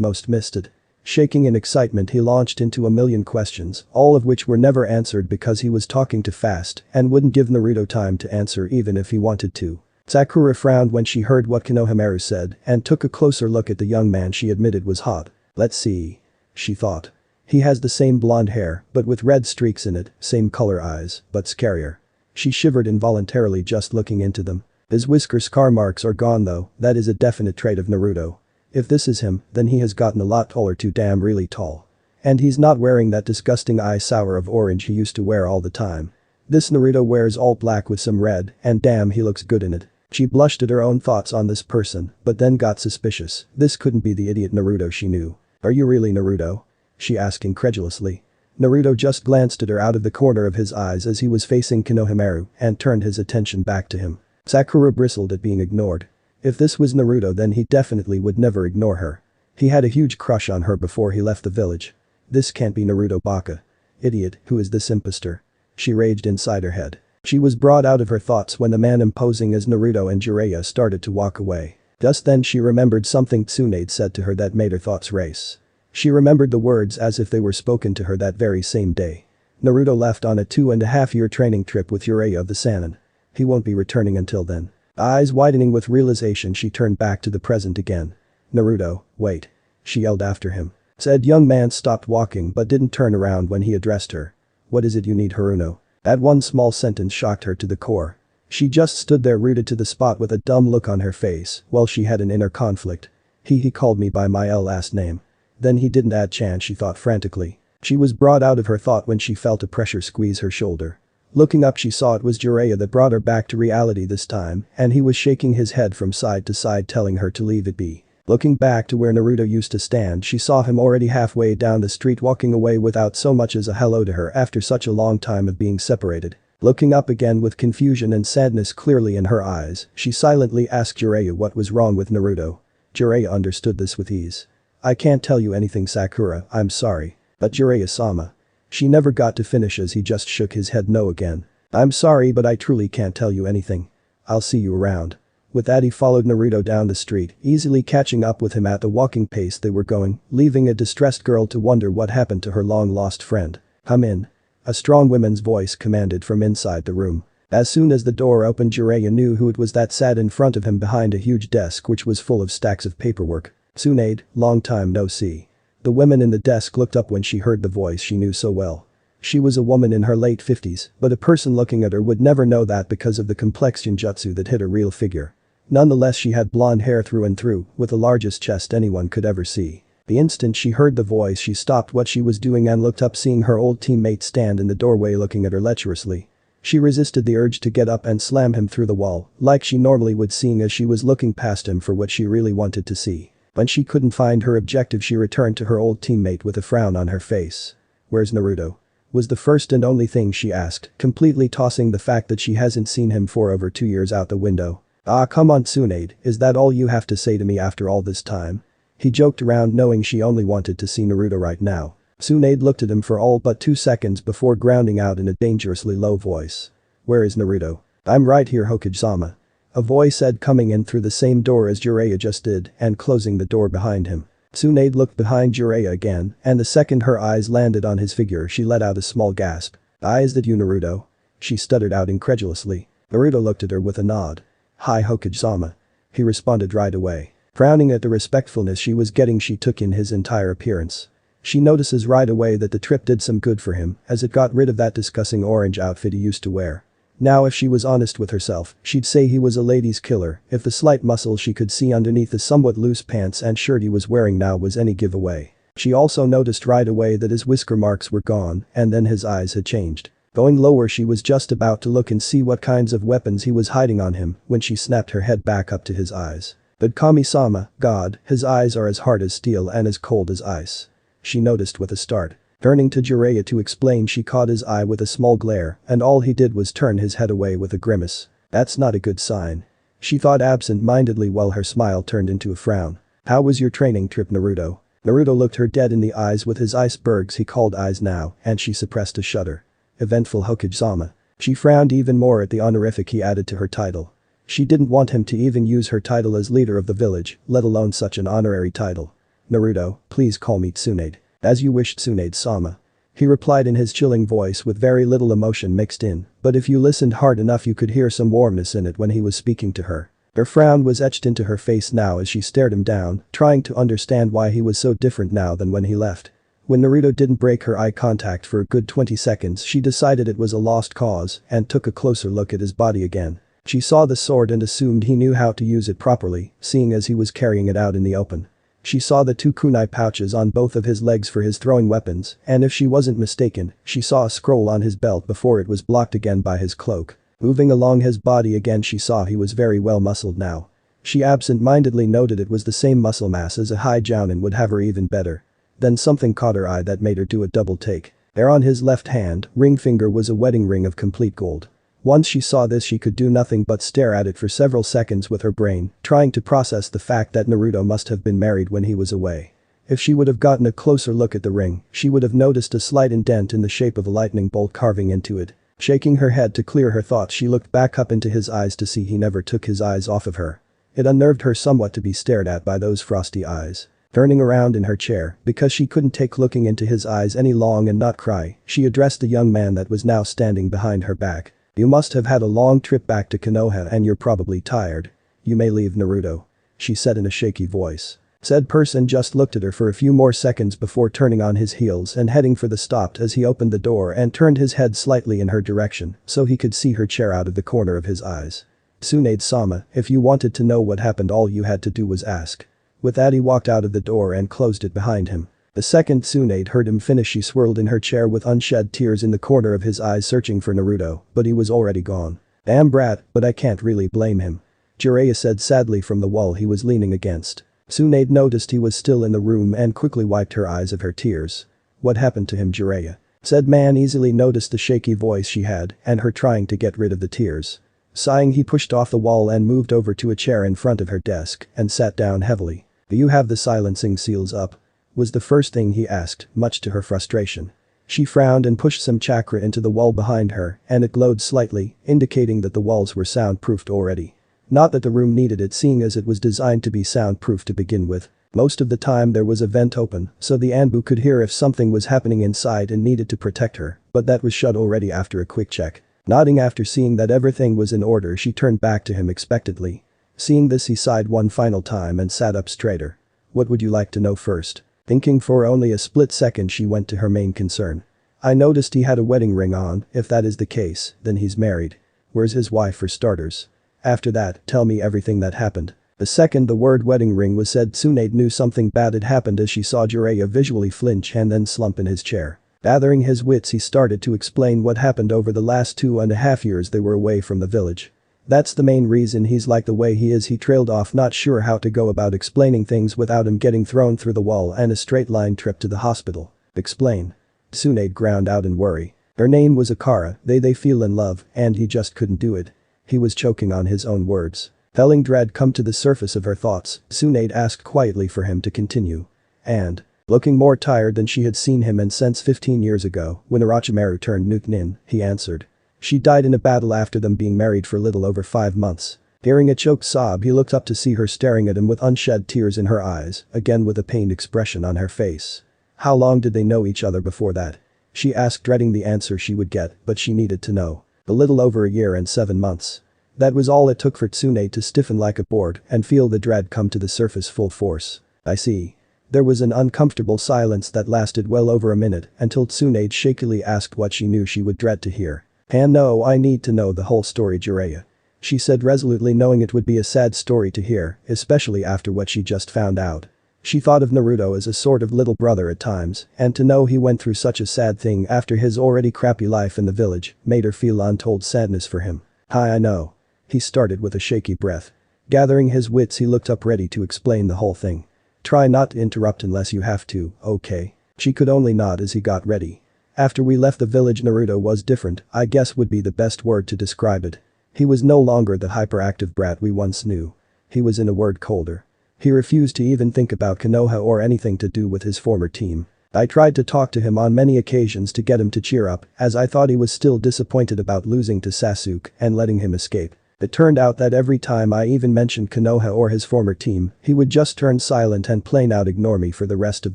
S1: most missed it. Shaking in excitement, he launched into a million questions, all of which were never answered because he was talking too fast and wouldn't give Naruto time to answer even if he wanted to. Sakura frowned when she heard what Konohamaru said and took a closer look at the young man she admitted was hot. Let's see. She thought. He has the same blonde hair, but with red streaks in it, same color eyes, but scarier. She shivered involuntarily just looking into them. His whisker scar marks are gone though, that is a definite trait of Naruto. If this is him, then he has gotten a lot taller too, damn really tall. And he's not wearing that disgusting eye sour of orange he used to wear all the time. This Naruto wears all black with some red, and damn he looks good in it. She blushed at her own thoughts on this person, but then got suspicious. This couldn't be the idiot Naruto she knew. Are you really Naruto? She asked incredulously. Naruto just glanced at her out of the corner of his eyes as he was facing Konohamaru and turned his attention back to him. Sakura bristled at being ignored. If this was Naruto, then he definitely would never ignore her. He had a huge crush on her before he left the village. This can't be Naruto Baka. Idiot, who is this impostor? She raged inside her head. She was brought out of her thoughts when the man imposing as Naruto and Jiraiya started to walk away. Just then she remembered something Tsunade said to her that made her thoughts race. She remembered the words as if they were spoken to her that very same day. Naruto left on a 2.5-year training trip with Jiraiya of the Sannin. He won't be returning until then. Eyes widening with realization, she turned back to the present again. Naruto, wait. She yelled after him. Said young man stopped walking but didn't turn around when he addressed her. What is it you need, Haruno? That one small sentence shocked her to the core. She just stood there rooted to the spot with a dumb look on her face while she had an inner conflict. He called me by my last name. Then he didn't add Chan, she thought frantically. She was brought out of her thought when she felt a pressure squeeze her shoulder. Looking up, she saw it was Jiraiya that brought her back to reality this time, and he was shaking his head from side to side telling her to leave it be. Looking back to where Naruto used to stand, she saw him already halfway down the street walking away without so much as a hello to her after such a long time of being separated. Looking up again with confusion and sadness clearly in her eyes, she silently asked Jiraiya what was wrong with Naruto. Jiraiya understood this with ease. I can't tell you anything, Sakura, I'm sorry. But Jiraiya-sama. She never got to finish as he just shook his head no again. I'm sorry, but I truly can't tell you anything. I'll see you around. With that, he followed Naruto down the street, easily catching up with him at the walking pace they were going, leaving a distressed girl to wonder what happened to her long-lost friend. Come in. A strong woman's voice commanded from inside the room. As soon as the door opened, Jiraiya knew who it was that sat in front of him behind a huge desk which was full of stacks of paperwork. Tsunade, long time no see. The woman in the desk looked up when she heard the voice she knew so well. She was a woman in her late 50s, but a person looking at her would never know that because of the complex genjutsu that hid her real figure. Nonetheless, she had blonde hair through and through, with the largest chest anyone could ever see. The instant she heard the voice, she stopped what she was doing and looked up, seeing her old teammate stand in the doorway looking at her lecherously. She resisted the urge to get up and slam him through the wall, like she normally would, seeing as she was looking past him for what she really wanted to see. When she couldn't find her objective, she returned to her old teammate with a frown on her face. Where's Naruto? Was the first and only thing she asked, completely tossing the fact that she hasn't seen him for over 2 years out the window. Ah, come on, Tsunade, is that all you have to say to me after all this time? He joked around, knowing she only wanted to see Naruto right now. Tsunade looked at him for all but 2 seconds before grounding out in a dangerously low voice. Where is Naruto? I'm right here, Hokage-sama. A voice said, coming in through the same door as Jiraiya just did and closing the door behind him. Tsunade looked behind Jiraiya again, and the second her eyes landed on his figure, she let out a small gasp. Is that you, Naruto? She stuttered out incredulously. Naruto looked at her with a nod. Hi, Hokage-sama. He responded right away. Frowning at the respectfulness she was getting, she took in his entire appearance. She notices right away that the trip did some good for him, as it got rid of that disgusting orange outfit he used to wear. Now, if she was honest with herself, she'd say he was a ladies' killer if the slight muscles she could see underneath the somewhat loose pants and shirt he was wearing now was any giveaway. She also noticed right away that his whisker marks were gone, and then his eyes had changed. Going lower, she was just about to look and see what kinds of weapons he was hiding on him when she snapped her head back up to his eyes. But Kami-sama, God, his eyes are as hard as steel and as cold as ice. She noticed with a start. Turning to Jiraiya to explain, she caught his eye with a small glare, and all he did was turn his head away with a grimace. That's not a good sign. She thought absent-mindedly while her smile turned into a frown. How was your training trip, Naruto? Naruto looked her dead in the eyes with his icebergs he called eyes now, and she suppressed a shudder. Eventful Hokage-sama. She frowned even more at the honorific he added to her title. She didn't want him to even use her title as leader of the village, let alone such an honorary title. Naruto, please call me Tsunade. As you wish, Tsunade-sama. He replied in his chilling voice with very little emotion mixed in, but if you listened hard enough you could hear some warmness in it when he was speaking to her. Her frown was etched into her face now as she stared him down, trying to understand why he was so different now than when he left. When Naruto didn't break her eye contact for a good 20 seconds, she decided it was a lost cause and took a closer look at his body again. She saw the sword and assumed he knew how to use it properly, seeing as he was carrying it out in the open. She saw the 2 kunai pouches on both of his legs for his throwing weapons, and if she wasn't mistaken, she saw a scroll on his belt before it was blocked again by his cloak. Moving along his body again, she saw he was very well muscled now. She absent-mindedly noted it was the same muscle mass as a high jounin would have, or even better. Then something caught her eye that made her do a double take. There on his left hand, ring finger, was a wedding ring of complete gold. Once she saw this, she could do nothing but stare at it for several seconds with her brain, trying to process the fact that Naruto must have been married when he was away. If she would have gotten a closer look at the ring, she would have noticed a slight indent in the shape of a lightning bolt carving into it. Shaking her head to clear her thoughts, she looked back up into his eyes to see he never took his eyes off of her. It unnerved her somewhat to be stared at by those frosty eyes. Turning around in her chair, because she couldn't take looking into his eyes any longer and not cry, she addressed the young man that was now standing behind her back. You must have had a long trip back to Konoha and you're probably tired. You may leave, Naruto. She said in a shaky voice. Said person just looked at her for a few more seconds before turning on his heels and heading for the stop as he opened the door and turned his head slightly in her direction so he could see her chair out of the corner of his eyes. Tsunade-sama, if you wanted to know what happened, all you had to do was ask. With that, he walked out of the door and closed it behind him. The second Tsunade heard him finish, she swirled in her chair with unshed tears in the corner of his eyes searching for Naruto, but he was already gone. Damn brat, but I can't really blame him. Jiraiya said sadly from the wall he was leaning against. Tsunade noticed he was still in the room and quickly wiped her eyes of her tears. What happened to him, Jiraiya? Said man easily noticed the shaky voice she had and her trying to get rid of the tears. Sighing, he pushed off the wall and moved over to a chair in front of her desk and sat down heavily. Do you have the silencing seals up? Was the first thing he asked, much to her frustration. She frowned and pushed some chakra into the wall behind her, and it glowed slightly, indicating that the walls were soundproofed already. Not that the room needed it, seeing as it was designed to be soundproof to begin with. Most of the time there was a vent open, so the Anbu could hear if something was happening inside and needed to protect her, but that was shut already after a quick check. Nodding after seeing that everything was in order, she turned back to him expectantly. Seeing this, he sighed one final time and sat up straighter. What would you like to know first? Thinking for only a split second, she went to her main concern. I noticed he had a wedding ring on. If that is the case, then he's married. Where's his wife for starters? After that, tell me everything that happened. The second the word wedding ring was said, Tsunade knew something bad had happened as she saw Jiraiya visually flinch and then slump in his chair. Gathering his wits, he started to explain what happened over the last 2.5 years they were away from the village. That's the main reason he's like the way he is. He trailed off, not sure how to go about explaining things without him getting thrown through the wall and a straight line trip to the hospital. Explain. Tsunade ground out in worry. Her name was Akara, they feel in love, and he just couldn't do it. He was choking on his own words. Feeling dread come to the surface of her thoughts, Tsunade asked quietly for him to continue. And, looking more tired than she had seen him and since 15 years ago, when Orochimaru turned Nukenin, he answered. She died in a battle after them being married for a little over 5 months. Hearing a choked sob, he looked up to see her staring at him with unshed tears in her eyes, again with a pained expression on her face. How long did they know each other before that? She asked, dreading the answer she would get, but she needed to know. A little over a year and 7 months. That was all it took for Tsunade to stiffen like a board and feel the dread come to the surface full force. I see. There was an uncomfortable silence that lasted well over a minute until Tsunade shakily asked what she knew she would dread to hear. And no, I need to know the whole story, Jiraiya. She said resolutely, knowing it would be a sad story to hear, especially after what she just found out. She thought of Naruto as a sort of little brother at times, and to know he went through such a sad thing after his already crappy life in the village made her feel untold sadness for him. Hi, I know. He started with a shaky breath. Gathering his wits, he looked up ready to explain the whole thing. Try not to interrupt unless you have to, okay? She could only nod as he got ready. After we left the village, Naruto was different, I guess would be the best word to describe it. He was no longer the hyperactive brat we once knew. He was in a word colder. He refused to even think about Konoha or anything to do with his former team. I tried to talk to him on many occasions to get him to cheer up, as I thought he was still disappointed about losing to Sasuke and letting him escape. It turned out that every time I even mentioned Konoha or his former team, he would just turn silent and plain out ignore me for the rest of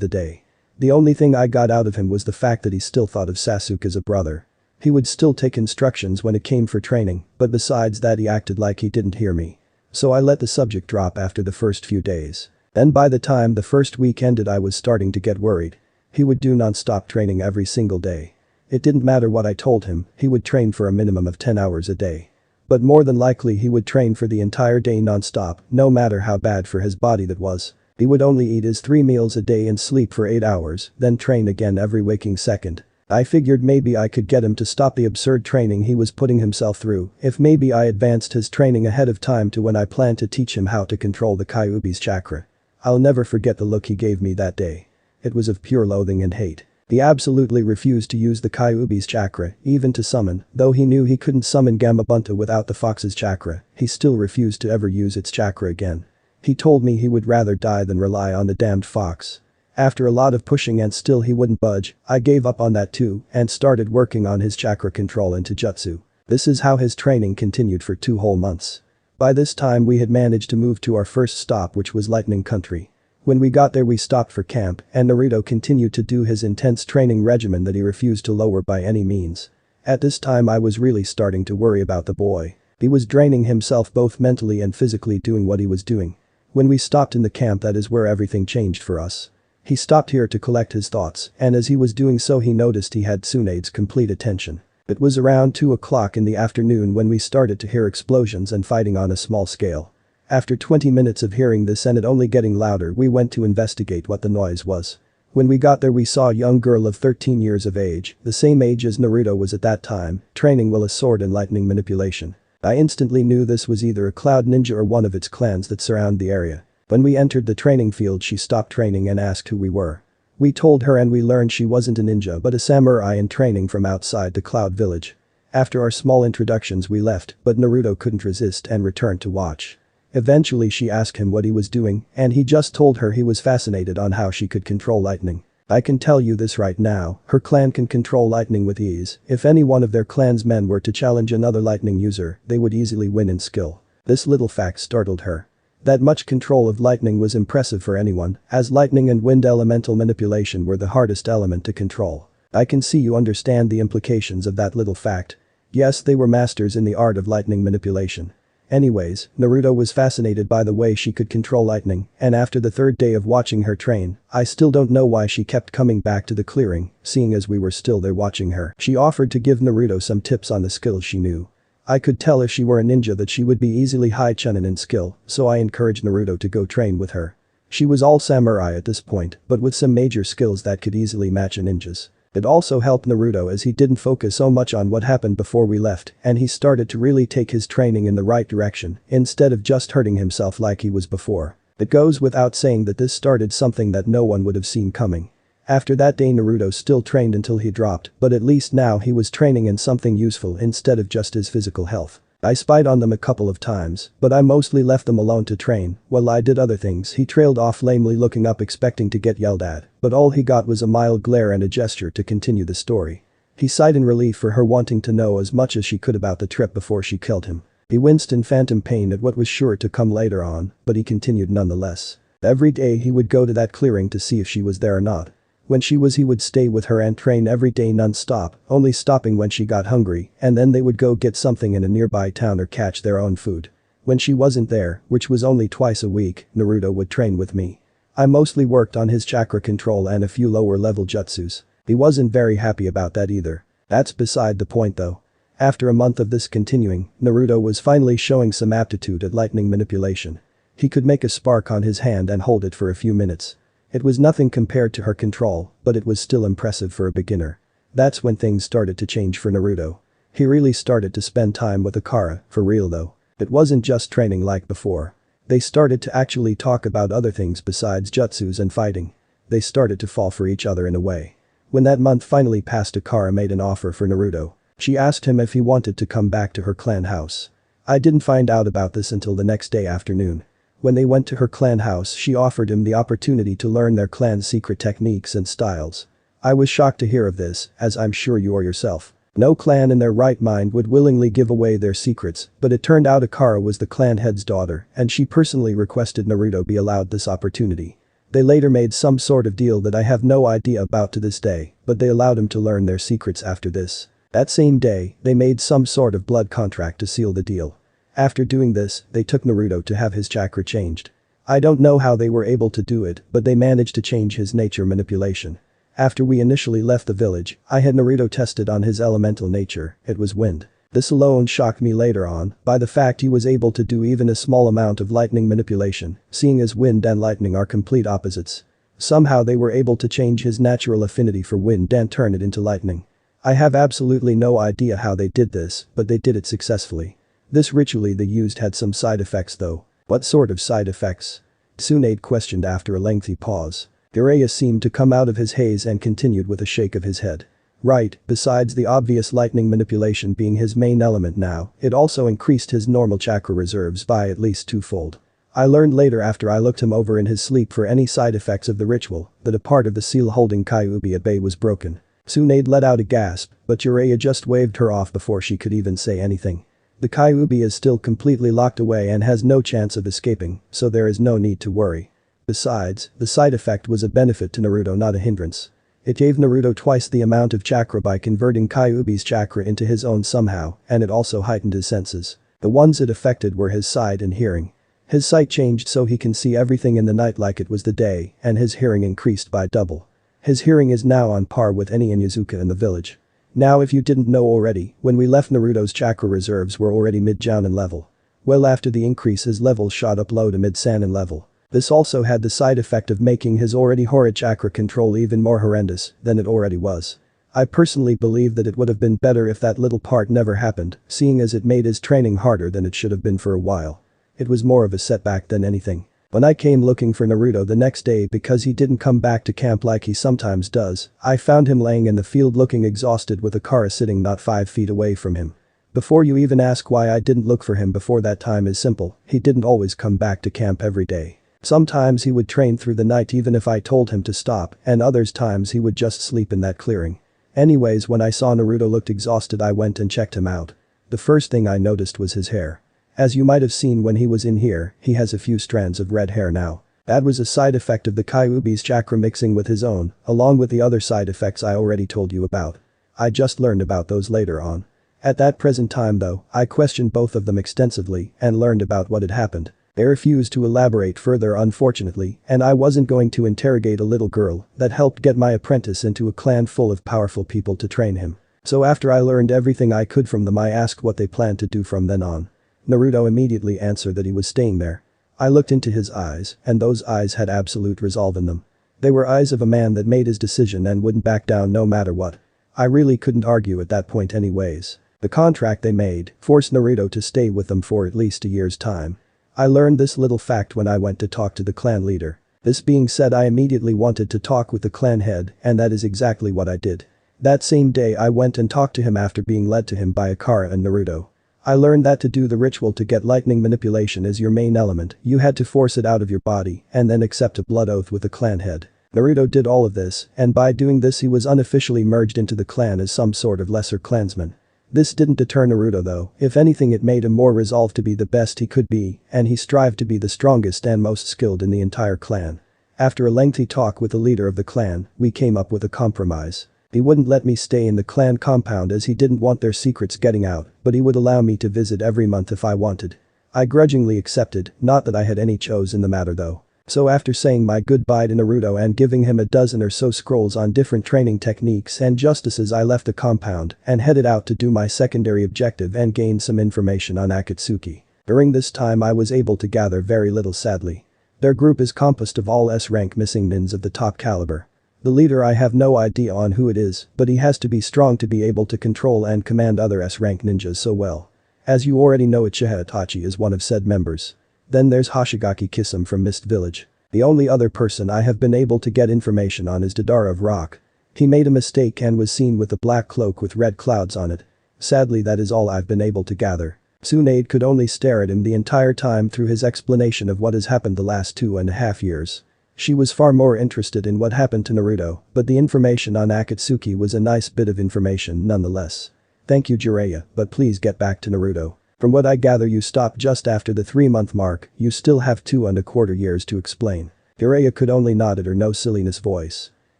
S1: the day. The only thing I got out of him was the fact that he still thought of Sasuke as a brother. He would still take instructions when it came for training, but besides that he acted like he didn't hear me. So I let the subject drop after the first few days. Then by the time the first week ended I was starting to get worried. He would do non-stop training every single day. It didn't matter what I told him, he would train for a minimum of 10 hours a day. But more than likely he would train for the entire day non-stop, no matter how bad for his body that was. He would only eat his 3 meals a day and sleep for 8 hours, then train again every waking second. I figured maybe I could get him to stop the absurd training he was putting himself through if maybe I advanced his training ahead of time to when I planned to teach him how to control the Kyuubi's chakra. I'll never forget the look he gave me that day. It was of pure loathing and hate. He absolutely refused to use the Kyuubi's chakra, even to summon, though he knew he couldn't summon Gamabunta without the fox's chakra, he still refused to ever use its chakra again. He told me he would rather die than rely on the damned fox. After a lot of pushing and still he wouldn't budge, I gave up on that too and started working on his chakra control into jutsu. This is how his training continued for 2 whole months. By this time we had managed to move to our first stop, which was Lightning Country. When we got there we stopped for camp and Naruto continued to do his intense training regimen that he refused to lower by any means. At this time I was really starting to worry about the boy. He was draining himself both mentally and physically doing what he was doing. When we stopped in the camp, that is where everything changed for us. He stopped here to collect his thoughts, and as he was doing so he noticed he had Tsunade's complete attention. It was around 2 o'clock in the afternoon when we started to hear explosions and fighting on a small scale. After 20 minutes of hearing this and it only getting louder, we went to investigate what the noise was. When we got there we saw a young girl of 13 years of age, the same age as Naruto was at that time, training with a sword and lightning manipulation. I instantly knew this was either a cloud ninja or one of its clans that surround the area. When we entered the training field she stopped training and asked who we were. We told her and we learned she wasn't a ninja but a samurai in training from outside the Cloud Village. After our small introductions we left, but Naruto couldn't resist and returned to watch. Eventually she asked him what he was doing and he just told her he was fascinated on how she could control lightning. I can tell you this right now, her clan can control lightning with ease. If any one of their clan's men were to challenge another lightning user, they would easily win in skill. This little fact startled her. That much control of lightning was impressive for anyone, as lightning and wind elemental manipulation were the hardest element to control. I can see you understand the implications of that little fact. Yes, they were masters in the art of lightning manipulation. Anyways, Naruto was fascinated by the way she could control lightning, and after the 3rd day of watching her train, I still don't know why she kept coming back to the clearing, seeing as we were still there watching her. She offered to give Naruto some tips on the skills she knew. I could tell if she were a ninja that she would be easily high chunin in skill, so I encouraged Naruto to go train with her. She was all samurai at this point, but with some major skills that could easily match a ninja's. It also helped Naruto as he didn't focus so much on what happened before we left and he started to really take his training in the right direction instead of just hurting himself like he was before. It goes without saying that this started something that no one would have seen coming. After that day Naruto still trained until he dropped, but at least now he was training in something useful instead of just his physical health. I spied on them a couple of times, but I mostly left them alone to train. While I did other things he trailed off lamely looking up expecting to get yelled at, but all he got was a mild glare and a gesture to continue the story. He sighed in relief for her wanting to know as much as she could about the trip before she killed him. He winced in phantom pain at what was sure to come later on, but he continued nonetheless. Every day he would go to that clearing to see if she was there or not. When she was he would stay with her and train every day non-stop, only stopping when she got hungry, and then they would go get something in a nearby town or catch their own food. When she wasn't there, which was only twice a week, Naruto would train with me. I mostly worked on his chakra control and a few lower level jutsus. He wasn't very happy about that either. That's beside the point though. After a month of this continuing, Naruto was finally showing some aptitude at lightning manipulation. He could make a spark on his hand and hold it for a few minutes. It was nothing compared to her control, but it was still impressive for a beginner. That's when things started to change for Naruto. He really started to spend time with Akara, for real though. It wasn't just training like before. They started to actually talk about other things besides jutsus and fighting. They started to fall for each other in a way. When that month finally passed, Akara made an offer for Naruto. She asked him if he wanted to come back to her clan house. I didn't find out about this until the next day afternoon. When they went to her clan house, she offered him the opportunity to learn their clan's secret techniques and styles. I was shocked to hear of this, as I'm sure you are yourself. No clan in their right mind would willingly give away their secrets, but it turned out Akara was the clan head's daughter, and she personally requested Naruto be allowed this opportunity. They later made some sort of deal that I have no idea about to this day, but they allowed him to learn their secrets after this. That same day, they made some sort of blood contract to seal the deal. After doing this, they took Naruto to have his chakra changed. I don't know how they were able to do it, but they managed to change his nature manipulation. After we initially left the village, I had Naruto tested on his elemental nature, it was wind. This alone shocked me later on by the fact he was able to do even a small amount of lightning manipulation, seeing as wind and lightning are complete opposites. Somehow they were able to change his natural affinity for wind and turn it into lightning. I have absolutely no idea how they did this, but they did it successfully. This ritual they used had some side effects though. What sort of side effects? Tsunade questioned after a lengthy pause. Jiraiya seemed to come out of his haze and continued with a shake of his head. Right, besides the obvious lightning manipulation being his main element now, it also increased his normal chakra reserves by at least twofold. I learned later after I looked him over in his sleep for any side effects of the ritual that a part of the seal holding Kyuubi at bay was broken. Tsunade let out a gasp, but Jiraiya just waved her off before she could even say anything. The Kyuubi is still completely locked away and has no chance of escaping, so there is no need to worry. Besides, the side effect was a benefit to Naruto, not a hindrance. It gave Naruto twice the amount of chakra by converting Kyuubi's chakra into his own somehow, and it also heightened his senses. The ones it affected were his sight and hearing. His sight changed so he can see everything in the night like it was the day, and his hearing increased by double. His hearing is now on par with any Inuzuka in the village. Now if you didn't know already, when we left Naruto's chakra reserves were already mid-Jounin level. Well, after the increase his level shot up low to mid-Sannin level. This also had the side effect of making his already horrid chakra control even more horrendous than it already was. I personally believe that it would have been better if that little part never happened, seeing as it made his training harder than it should have been for a while. It was more of a setback than anything. When I came looking for Naruto the next day because he didn't come back to camp like he sometimes does, I found him laying in the field looking exhausted with Akara sitting not 5 feet away from him. Before you even ask why I didn't look for him before that time is simple, he didn't always come back to camp every day. Sometimes he would train through the night even if I told him to stop, and others times he would just sleep in that clearing. Anyways, when I saw Naruto looked exhausted I went and checked him out. The first thing I noticed was his hair. As you might have seen when he was in here, he has a few strands of red hair now. That was a side effect of the Kyuubi's chakra mixing with his own, along with the other side effects I already told you about. I just learned about those later on. At that present time though, I questioned both of them extensively and learned about what had happened. They refused to elaborate further unfortunately, and I wasn't going to interrogate a little girl that helped get my apprentice into a clan full of powerful people to train him. So after I learned everything I could from them I asked what they planned to do from then on. Naruto immediately answered that he was staying there. I looked into his eyes, and those eyes had absolute resolve in them. They were eyes of a man that made his decision and wouldn't back down no matter what. I really couldn't argue at that point anyways. The contract they made forced Naruto to stay with them for at least a year's time. I learned this little fact when I went to talk to the clan leader. This being said, I immediately wanted to talk with the clan head, and that is exactly what I did. That same day I went and talked to him after being led to him by Akara and Naruto. I learned that to do the ritual to get lightning manipulation as your main element, you had to force it out of your body and then accept a blood oath with the clan head. Naruto did all of this, and by doing this he was unofficially merged into the clan as some sort of lesser clansman. This didn't deter Naruto though, if anything it made him more resolved to be the best he could be, and he strived to be the strongest and most skilled in the entire clan. After a lengthy talk with the leader of the clan, we came up with a compromise. He wouldn't let me stay in the clan compound as he didn't want their secrets getting out, but he would allow me to visit every month if I wanted. I grudgingly accepted, not that I had any choice in the matter though. So after saying my goodbye to Naruto and giving him a dozen or so scrolls on different training techniques and justices, I left the compound and headed out to do my secondary objective and gain some information on Akatsuki. During this time I was able to gather very little sadly. Their group is composed of all S-rank missing nins of the top caliber. The leader I have no idea on who it is, but he has to be strong to be able to control and command other S-rank ninjas so well. As you already know, Uchiha Itachi is one of said members. Then there's Hoshigaki Kisame from Mist Village. The only other person I have been able to get information on is Deidara of Rock. He made a mistake and was seen with a black cloak with red clouds on it. Sadly, that is all I've been able to gather. Tsunade could only stare at him the entire time through his explanation of what has happened the last 2.5 years. She was far more interested in what happened to Naruto, but the information on Akatsuki was a nice bit of information nonetheless. Thank you Jiraiya, but please get back to Naruto. From what I gather you stopped just after the 3-month mark, you still have 2.25 years to explain. Jiraiya could only nod at her no silliness voice.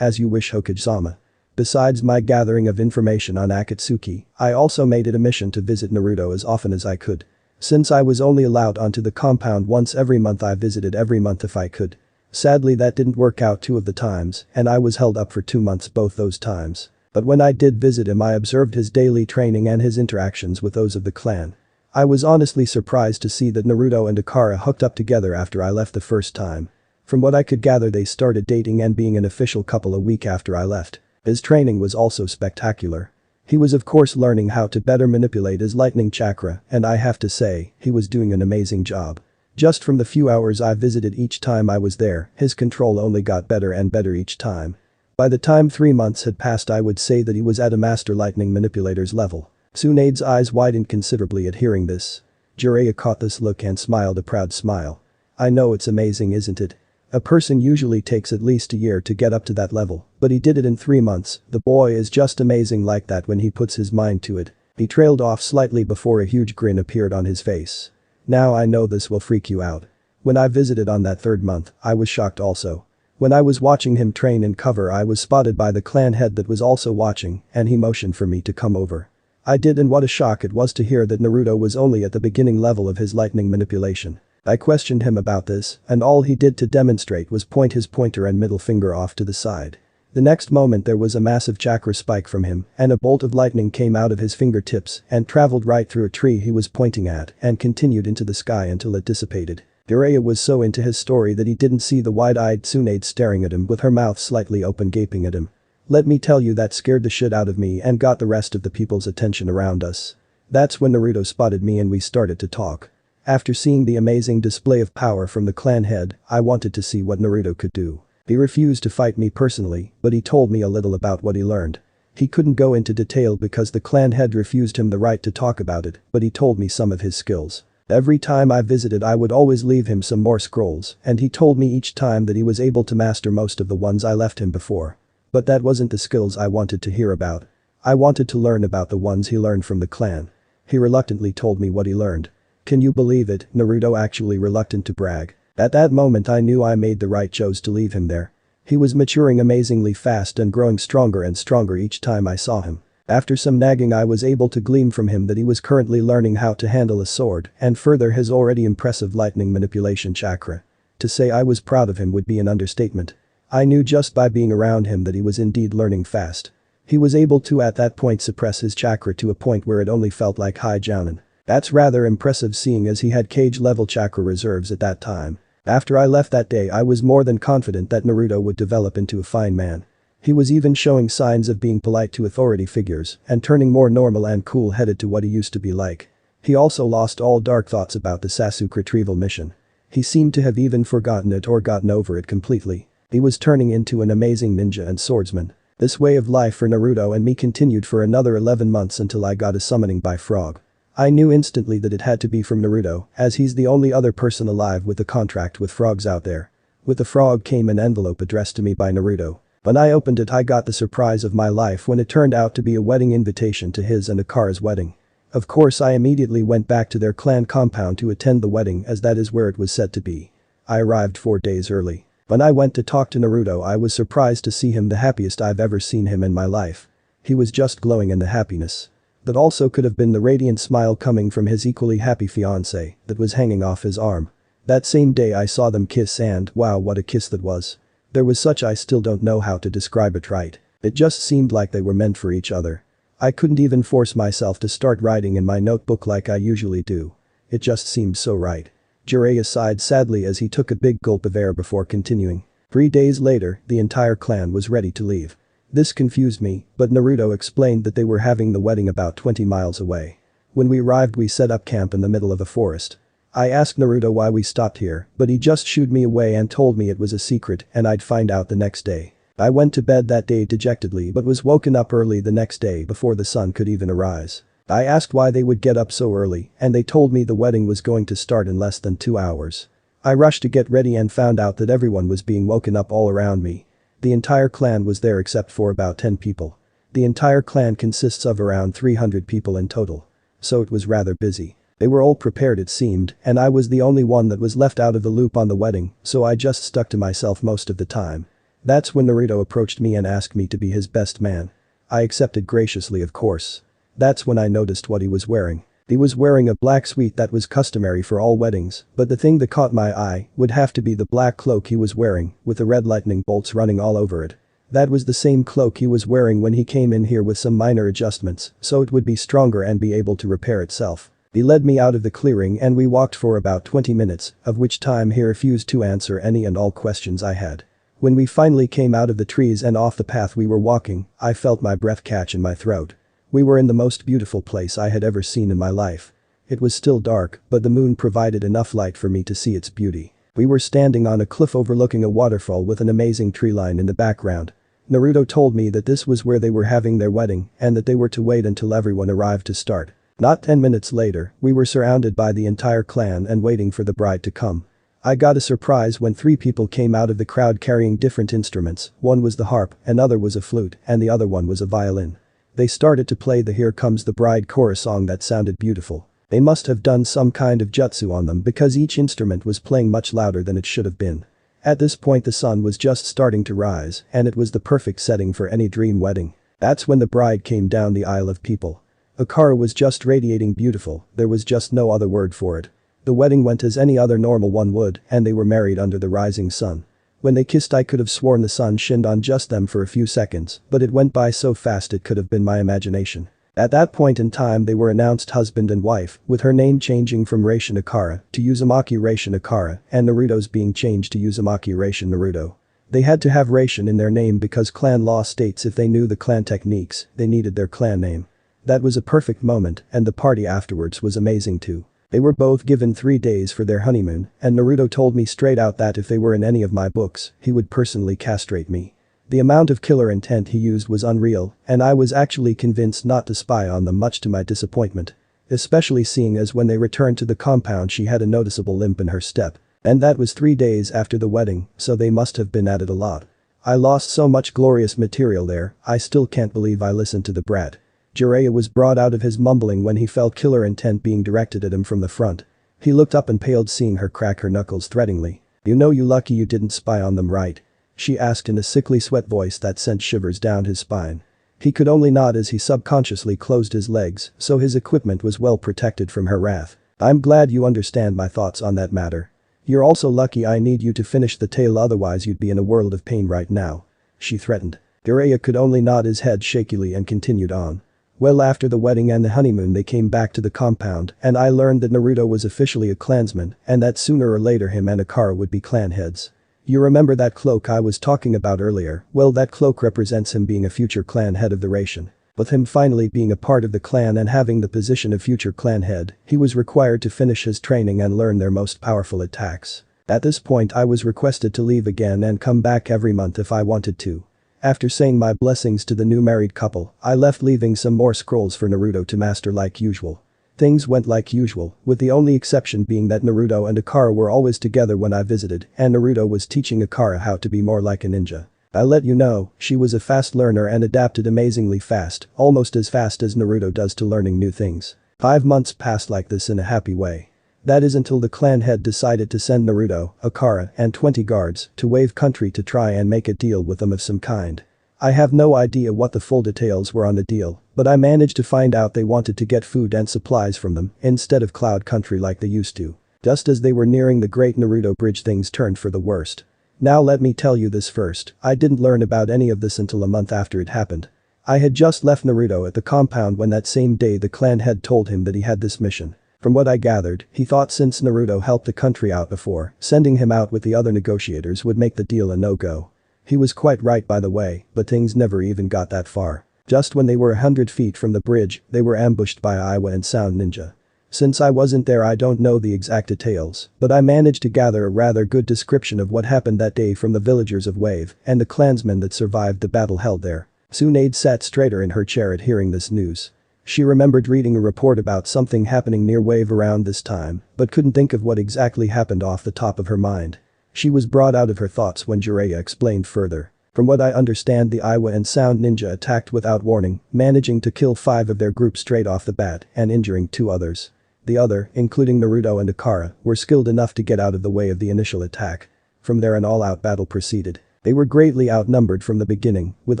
S1: As you wish Hokage-sama. Besides my gathering of information on Akatsuki, I also made it a mission to visit Naruto as often as I could. Since I was only allowed onto the compound once every month I visited every month if I could. Sadly that didn't work out 2 of the times, and I was held up for 2 months both those times. But when I did visit him I observed his daily training and his interactions with those of the clan. I was honestly surprised to see that Naruto and Akara hooked up together after I left the first time. From what I could gather they started dating and being an official couple a week after I left. His training was also spectacular. He was of course learning how to better manipulate his lightning chakra, and I have to say, he was doing an amazing job. Just from the few hours I visited each time I was there, his control only got better and better each time. By the time 3 months had passed I would say that he was at a master lightning manipulator's level. Tsunade's eyes widened considerably at hearing this. Jiraiya caught this look and smiled a proud smile. I know it's amazing isn't it? A person usually takes at least a year to get up to that level, but he did it in 3 months, the boy is just amazing like that when he puts his mind to it. He trailed off slightly before a huge grin appeared on his face. Now I know this will freak you out. When I visited on that 3rd month, I was shocked also. When I was watching him train in cover I was spotted by the clan head that was also watching, and he motioned for me to come over. I did and what a shock it was to hear that Naruto was only at the beginning level of his lightning manipulation. I questioned him about this, and all he did to demonstrate was point his pointer and middle finger off to the side. The next moment there was a massive chakra spike from him, and a bolt of lightning came out of his fingertips and traveled right through a tree he was pointing at and continued into the sky until it dissipated. Jiraiya was so into his story that he didn't see the wide-eyed Tsunade staring at him with her mouth slightly open gaping at him. Let me tell you that scared the shit out of me and got the rest of the people's attention around us. That's when Naruto spotted me and we started to talk. After seeing the amazing display of power from the clan head, I wanted to see what Naruto could do. He refused to fight me personally, but he told me a little about what he learned. He couldn't go into detail because the clan head refused him the right to talk about it, but he told me some of his skills. Every time I visited I would always leave him some more scrolls, and he told me each time that he was able to master most of the ones I left him before. But that wasn't the skills I wanted to hear about. I wanted to learn about the ones he learned from the clan. He reluctantly told me what he learned. Can you believe it, Naruto actually reluctant to brag. At that moment I knew I made the right choice to leave him there. He was maturing amazingly fast and growing stronger and stronger each time I saw him. After some nagging I was able to glean from him that he was currently learning how to handle a sword and further his already impressive lightning manipulation chakra. To say I was proud of him would be an understatement. I knew just by being around him that he was indeed learning fast. He was able to at that point suppress his chakra to a point where it only felt like high jounin. That's rather impressive seeing as he had cage level chakra reserves at that time. After I left that day I was more than confident that Naruto would develop into a fine man. He was even showing signs of being polite to authority figures and turning more normal and cool-headed to what he used to be like. He also lost all dark thoughts about the Sasuke retrieval mission. He seemed to have even forgotten it or gotten over it completely. He was turning into an amazing ninja and swordsman. This way of life for Naruto and me continued for another 11 months until I got a summoning by frog. I knew instantly that it had to be from Naruto, as he's the only other person alive with a contract with frogs out there. With the frog came an envelope addressed to me by Naruto. When I opened it I got the surprise of my life when it turned out to be a wedding invitation to his and Akara's wedding. Of course I immediately went back to their clan compound to attend the wedding as that is where it was said to be. I arrived 4 days early. When I went to talk to Naruto I was surprised to see him the happiest I've ever seen him in my life. He was just glowing in the happiness. That also could have been the radiant smile coming from his equally happy fiancée that was hanging off his arm. That same day I saw them kiss and wow what a kiss that was. There was such I still don't know how to describe it right. It just seemed like they were meant for each other. I couldn't even force myself to start writing in my notebook like I usually do. It just seemed so right. Jiraiya sighed sadly as he took a big gulp of air before continuing. 3 days later, the entire clan was ready to leave. This confused me, but Naruto explained that they were having the wedding about 20 miles away. When we arrived we set up camp in the middle of a forest. I asked Naruto why we stopped here, but he just shooed me away and told me it was a secret and I'd find out the next day. I went to bed that day dejectedly but was woken up early the next day before the sun could even arise. I asked why they would get up so early, and they told me the wedding was going to start in less than 2 hours. I rushed to get ready and found out that everyone was being woken up all around me. The entire clan was there except for about 10 people. The entire clan consists of around 300 people in total. So it was rather busy. They were all prepared it seemed, and I was the only one that was left out of the loop on the wedding, so I just stuck to myself most of the time. That's when Naruto approached me and asked me to be his best man. I accepted graciously of course. That's when I noticed what he was wearing. He was wearing a black suit that was customary for all weddings, but the thing that caught my eye would have to be the black cloak he was wearing, with the red lightning bolts running all over it. That was the same cloak he was wearing when he came in here with some minor adjustments, so it would be stronger and be able to repair itself. He led me out of the clearing and we walked for about 20 minutes, of which time he refused to answer any and all questions I had. When we finally came out of the trees and off the path we were walking, I felt my breath catch in my throat. We were in the most beautiful place I had ever seen in my life. It was still dark, but the moon provided enough light for me to see its beauty. We were standing on a cliff overlooking a waterfall with an amazing tree line in the background. Naruto told me that this was where they were having their wedding and that they were to wait until everyone arrived to start. Not 10 minutes later, we were surrounded by the entire clan and waiting for the bride to come. I got a surprise when 3 people came out of the crowd carrying different instruments, one was the harp, another was a flute, and the other one was a violin. They started to play the Here Comes the Bride chorus song that sounded beautiful. They must have done some kind of jutsu on them because each instrument was playing much louder than it should have been. At this point the sun was just starting to rise and it was the perfect setting for any dream wedding. That's when the bride came down the aisle of people. Akara was just radiating beautiful, there was just no other word for it. The wedding went as any other normal one would and they were married under the rising sun. When they kissed I could have sworn the sun shined on just them for a few seconds, but it went by so fast it could have been my imagination. At that point in time they were announced husband and wife, with her name changing from Reishin Akara to Uzumaki Reishin Akara and Naruto's being changed to Uzumaki Reishin Naruto. They had to have Reishin in their name because clan law states if they knew the clan techniques, they needed their clan name. That was a perfect moment and the party afterwards was amazing too. They were both given 3 days for their honeymoon and Naruto told me straight out that if they were in any of my books, he would personally castrate me. The amount of killer intent he used was unreal and I was actually convinced not to spy on them much to my disappointment. Especially seeing as when they returned to the compound she had a noticeable limp in her step. And that was 3 days after the wedding, so they must have been at it a lot. I lost so much glorious material there, I still can't believe I listened to the brat. Jiraiya was brought out of his mumbling when he felt killer intent being directed at him from the front. He looked up and paled seeing her crack her knuckles threateningly. You know you lucky you didn't spy on them right? She asked in a sickly sweat voice that sent shivers down his spine. He could only nod as he subconsciously closed his legs so his equipment was well protected from her wrath. I'm glad you understand my thoughts on that matter. You're also lucky I need you to finish the tale otherwise you'd be in a world of pain right now. She threatened. Jiraiya could only nod his head shakily and continued on. Well after the wedding and the honeymoon they came back to the compound and I learned that Naruto was officially a clansman and that sooner or later him and Akara would be clan heads. You remember that cloak I was talking about earlier, well that cloak represents him being a future clan head of the Reishin. With him finally being a part of the clan and having the position of future clan head, he was required to finish his training and learn their most powerful attacks. At this point I was requested to leave again and come back every month if I wanted to. After saying my blessings to the new married couple, I left leaving some more scrolls for Naruto to master like usual. Things went like usual, with the only exception being that Naruto and Akara were always together when I visited and Naruto was teaching Akara how to be more like a ninja. I'll let you know, she was a fast learner and adapted amazingly fast, almost as fast as Naruto does to learning new things. 5 months passed like this in a happy way. That is until the clan head decided to send Naruto, Akara, and 20 guards to Wave Country to try and make a deal with them of some kind. I have no idea what the full details were on the deal, but I managed to find out they wanted to get food and supplies from them instead of Cloud Country like they used to. Just as they were nearing the Great Naruto Bridge things turned for the worst. Now let me tell you this first, I didn't learn about any of this until a month after it happened. I had just left Naruto at the compound when that same day the clan head told him that he had this mission. From what I gathered, he thought since Naruto helped the country out before, sending him out with the other negotiators would make the deal a no-go. He was quite right by the way, but things never even got that far. Just when they were 100 feet from the bridge, they were ambushed by Aiwa and Sound Ninja. Since I wasn't there I don't know the exact details, but I managed to gather a rather good description of what happened that day from the villagers of Wave and the clansmen that survived the battle held there. Tsunade sat straighter in her chair at hearing this news. She remembered reading a report about something happening near Wave around this time, but couldn't think of what exactly happened off the top of her mind. She was brought out of her thoughts when Jiraiya explained further. From what I understand, the Iwa and Sound Ninja attacked without warning, managing to kill 5 of their group straight off the bat and injuring 2 others. The other, including Naruto and Akara, were skilled enough to get out of the way of the initial attack. From there an all-out battle proceeded. They were greatly outnumbered from the beginning, with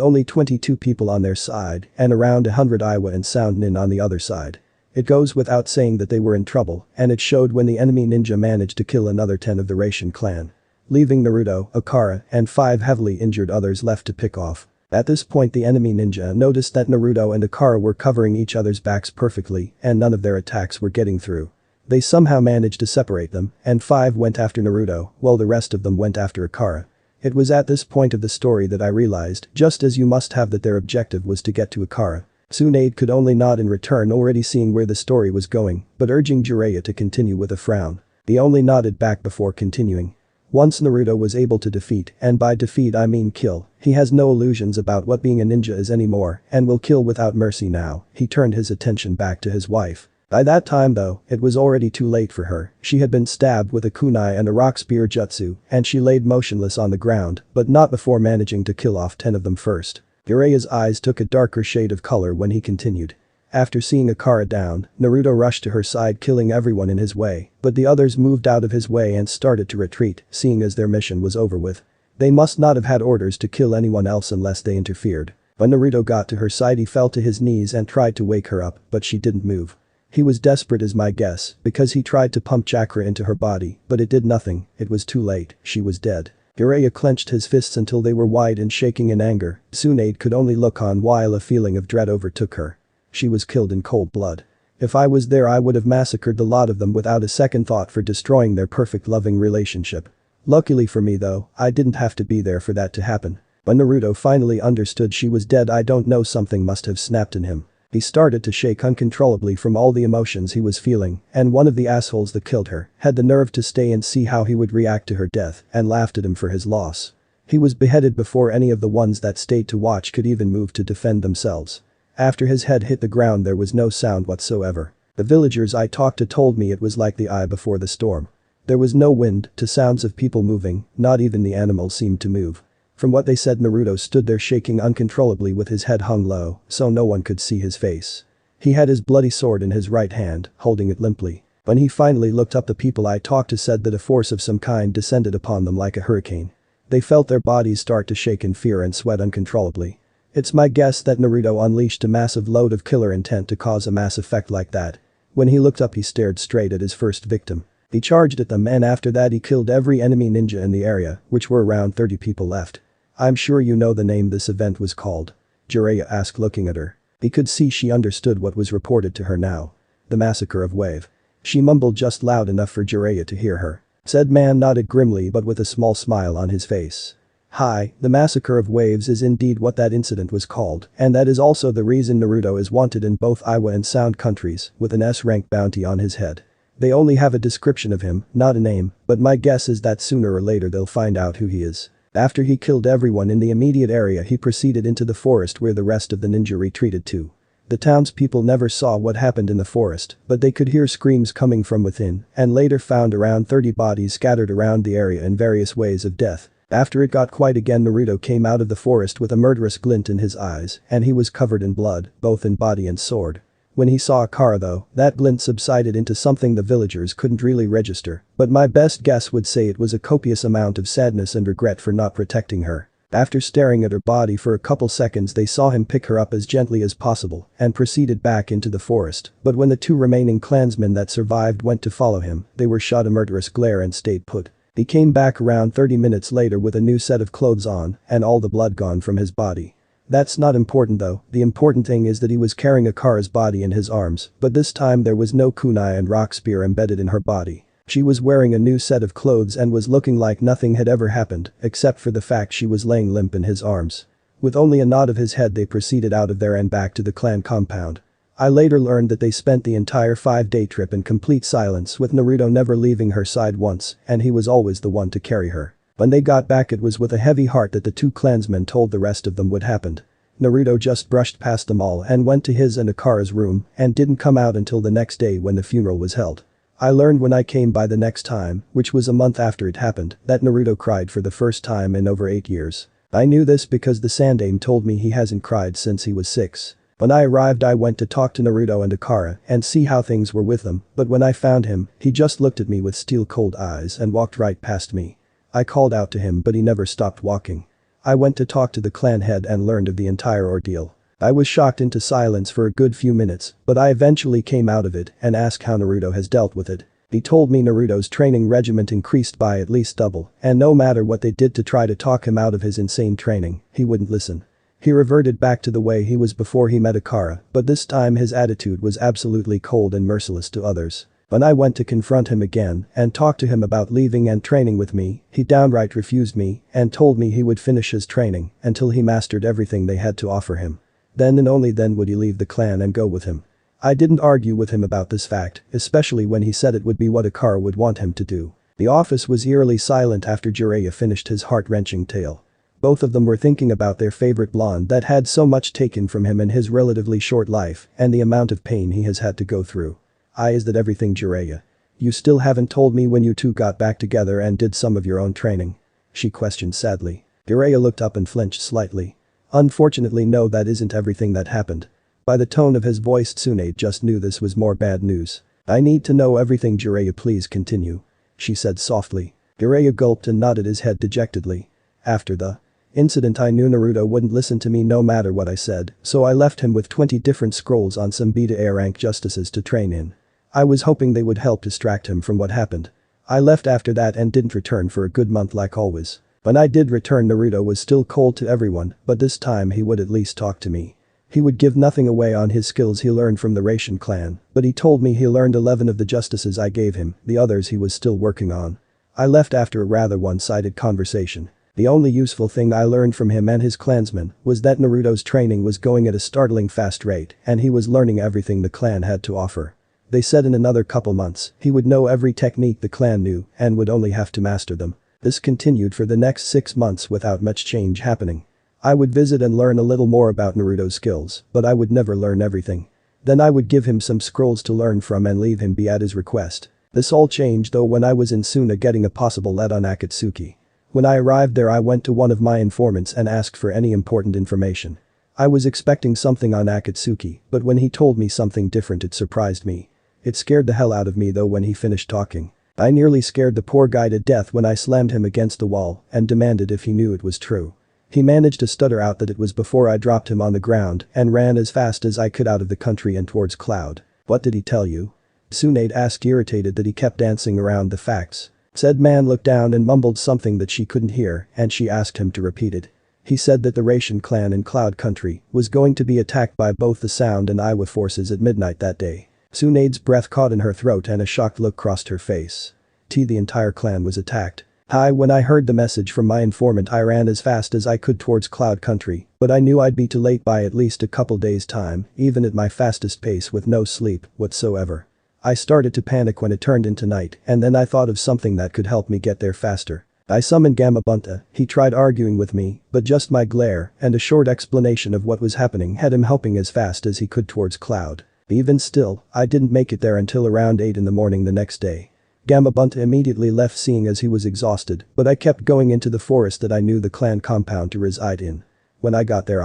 S1: only 22 people on their side and around 100 Iwa and Sound Nin on the other side. It goes without saying that they were in trouble, and it showed when the enemy ninja managed to kill another 10 of the Raishin clan, leaving Naruto, Akara, and 5 heavily injured others left to pick off. At this point the enemy ninja noticed that Naruto and Akara were covering each other's backs perfectly and none of their attacks were getting through. They somehow managed to separate them, and 5 went after Naruto, while the rest of them went after Akara. It was at this point of the story that I realized, just as you must have, that their objective was to get to Akara. Tsunade could only nod in return, already seeing where the story was going, but urging Jiraiya to continue with a frown. He only nodded back before continuing. Once Naruto was able to defeat, and by defeat I mean kill, he has no illusions about what being a ninja is anymore and will kill without mercy now. He turned his attention back to his wife. By that time though, it was already too late for her. She had been stabbed with a kunai and a rock spear jutsu, and she laid motionless on the ground, but not before managing to kill off 10 of them first. Jiraiya's eyes took a darker shade of color when he continued. After seeing Akara down, Naruto rushed to her side, killing everyone in his way, but the others moved out of his way and started to retreat, seeing as their mission was over with. They must not have had orders to kill anyone else unless they interfered. When Naruto got to her side he fell to his knees and tried to wake her up, but she didn't move. He was desperate is my guess, because he tried to pump chakra into her body, but it did nothing. It was too late, she was dead. Jiraiya clenched his fists until they were wide and shaking in anger. Tsunade could only look on while a feeling of dread overtook her. She was killed in cold blood. If I was there I would have massacred the lot of them without a second thought for destroying their perfect loving relationship. Luckily for me though, I didn't have to be there for that to happen. When Naruto finally understood she was dead, I don't know, something must have snapped in him. He started to shake uncontrollably from all the emotions he was feeling, and one of the assholes that killed her had the nerve to stay and see how he would react to her death and laughed at him for his loss. He was beheaded before any of the ones that stayed to watch could even move to defend themselves. After his head hit the ground there was no sound whatsoever. The villagers I talked to told me it was like the eye before the storm. There was no wind to sounds of people moving, not even the animals seemed to move. From what they said, Naruto stood there shaking uncontrollably with his head hung low, so no one could see his face. He had his bloody sword in his right hand, holding it limply. When he finally looked up, the people I talked to said that a force of some kind descended upon them like a hurricane. They felt their bodies start to shake in fear and sweat uncontrollably. It's my guess that Naruto unleashed a massive load of killer intent to cause a mass effect like that. When he looked up he stared straight at his first victim. He charged at them, and after that he killed every enemy ninja in the area, which were around 30 people left. I'm sure you know the name this event was called. Jiraiya asked, looking at her. He could see she understood what was reported to her now. The massacre of Wave. She mumbled just loud enough for Jiraiya to hear her. Said man nodded grimly but with a small smile on his face. Hi, the massacre of Waves is indeed what that incident was called, and that is also the reason Naruto is wanted in both Iwa and Sound countries, with an S-rank bounty on his head. They only have a description of him, not a name, but my guess is that sooner or later they'll find out who he is. After he killed everyone in the immediate area he proceeded into the forest where the rest of the ninja retreated to. The townspeople never saw what happened in the forest, but they could hear screams coming from within, and later found around 30 bodies scattered around the area in various ways of death. After it got quiet again, Naruto came out of the forest with a murderous glint in his eyes, and he was covered in blood, both in body and sword. When he saw Akara though, that glint subsided into something the villagers couldn't really register, but my best guess would say it was a copious amount of sadness and regret for not protecting her. After staring at her body for a couple seconds they saw him pick her up as gently as possible and proceeded back into the forest, but when the 2 remaining clansmen that survived went to follow him, they were shot a murderous glare and stayed put. He came back around 30 minutes later with a new set of clothes on and all the blood gone from his body. That's not important though, the important thing is that he was carrying Akara's body in his arms, but this time there was no kunai and rock spear embedded in her body. She was wearing a new set of clothes and was looking like nothing had ever happened, except for the fact she was laying limp in his arms. With only a nod of his head they proceeded out of there and back to the clan compound. I later learned that they spent the entire 5-day trip in complete silence, with Naruto never leaving her side once, and he was always the one to carry her. When they got back it was with a heavy heart that the 2 clansmen told the rest of them what happened. Naruto just brushed past them all and went to his and Akara's room and didn't come out until the next day when the funeral was held. I learned when I came by the next time, which was a month after it happened, that Naruto cried for the first time in over 8 years. I knew this because the Sandaime told me he hasn't cried since he was 6. When I arrived I went to talk to Naruto and Akara and see how things were with them, but when I found him, he just looked at me with steel-cold eyes and walked right past me. I called out to him but he never stopped walking. I went to talk to the clan head and learned of the entire ordeal. I was shocked into silence for a good few minutes, but I eventually came out of it and asked how Naruto has dealt with it. He told me Naruto's training regiment increased by at least double, and no matter what they did to try to talk him out of his insane training, he wouldn't listen. He reverted back to the way he was before he met Akara, but this time his attitude was absolutely cold and merciless to others. When I went to confront him again and talk to him about leaving and training with me, he downright refused me and told me he would finish his training until he mastered everything they had to offer him. Then and only then would he leave the clan and go with him. I didn't argue with him about this fact, especially when he said it would be what Akara would want him to do. The office was eerily silent after Jiraiya finished his heart-wrenching tale. Both of them were thinking about their favorite blonde that had so much taken from him in his relatively short life and the amount of pain he has had to go through. Is that everything, Jiraiya? You still haven't told me when you two got back together and did some of your own training? She questioned sadly. Jiraiya looked up and flinched slightly. Unfortunately no, that isn't everything that happened. By the tone of his voice Tsunade just knew this was more bad news. I need to know everything, Jiraiya, please continue. She said softly. Jiraiya gulped and nodded his head dejectedly. After the incident I knew Naruto wouldn't listen to me no matter what I said, so I left him with 20 different scrolls on some B to A rank justices to train in. I was hoping they would help distract him from what happened. I left after that and didn't return for a good month like always. When I did return Naruto was still cold to everyone, but this time he would at least talk to me. He would give nothing away on his skills he learned from the Raishin clan, but he told me he learned 11 of the justices I gave him, the others he was still working on. I left after a rather one-sided conversation. The only useful thing I learned from him and his clansmen was that Naruto's training was going at a startling fast rate and he was learning everything the clan had to offer. They said in another couple months, he would know every technique the clan knew and would only have to master them. This continued for the next 6 months without much change happening. I would visit and learn a little more about Naruto's skills, but I would never learn everything. Then I would give him some scrolls to learn from and leave him be at his request. This all changed though when I was in Suna getting a possible lead on Akatsuki. When I arrived there I went to one of my informants and asked for any important information. I was expecting something on Akatsuki, but when he told me something different it surprised me. It scared the hell out of me though when he finished talking. I nearly scared the poor guy to death when I slammed him against the wall and demanded if he knew it was true. He managed to stutter out that it was before I dropped him on the ground and ran as fast as I could out of the country and towards Cloud. What did he tell you? Tsunade asked, irritated that he kept dancing around the facts. Said man looked down and mumbled something that she couldn't hear and she asked him to repeat it. He said that the Raishin clan in Cloud Country was going to be attacked by both the Sound and Iwa forces at midnight that day. Tsunade's breath caught in her throat and a shocked look crossed her face. The entire clan was attacked. When I heard the message from my informant I ran as fast as I could towards Cloud Country, but I knew I'd be too late by at least a couple days' time, even at my fastest pace with no sleep whatsoever. I started to panic when it turned into night and then I thought of something that could help me get there faster. I summoned Gamabunta, he tried arguing with me, but just my glare and a short explanation of what was happening had him helping as fast as he could towards Cloud. Even still, I didn't make it there until around 8 in the morning the next day. Gamabunta immediately left seeing as he was exhausted, but I kept going into the forest that I knew the clan compound to reside in. When I got there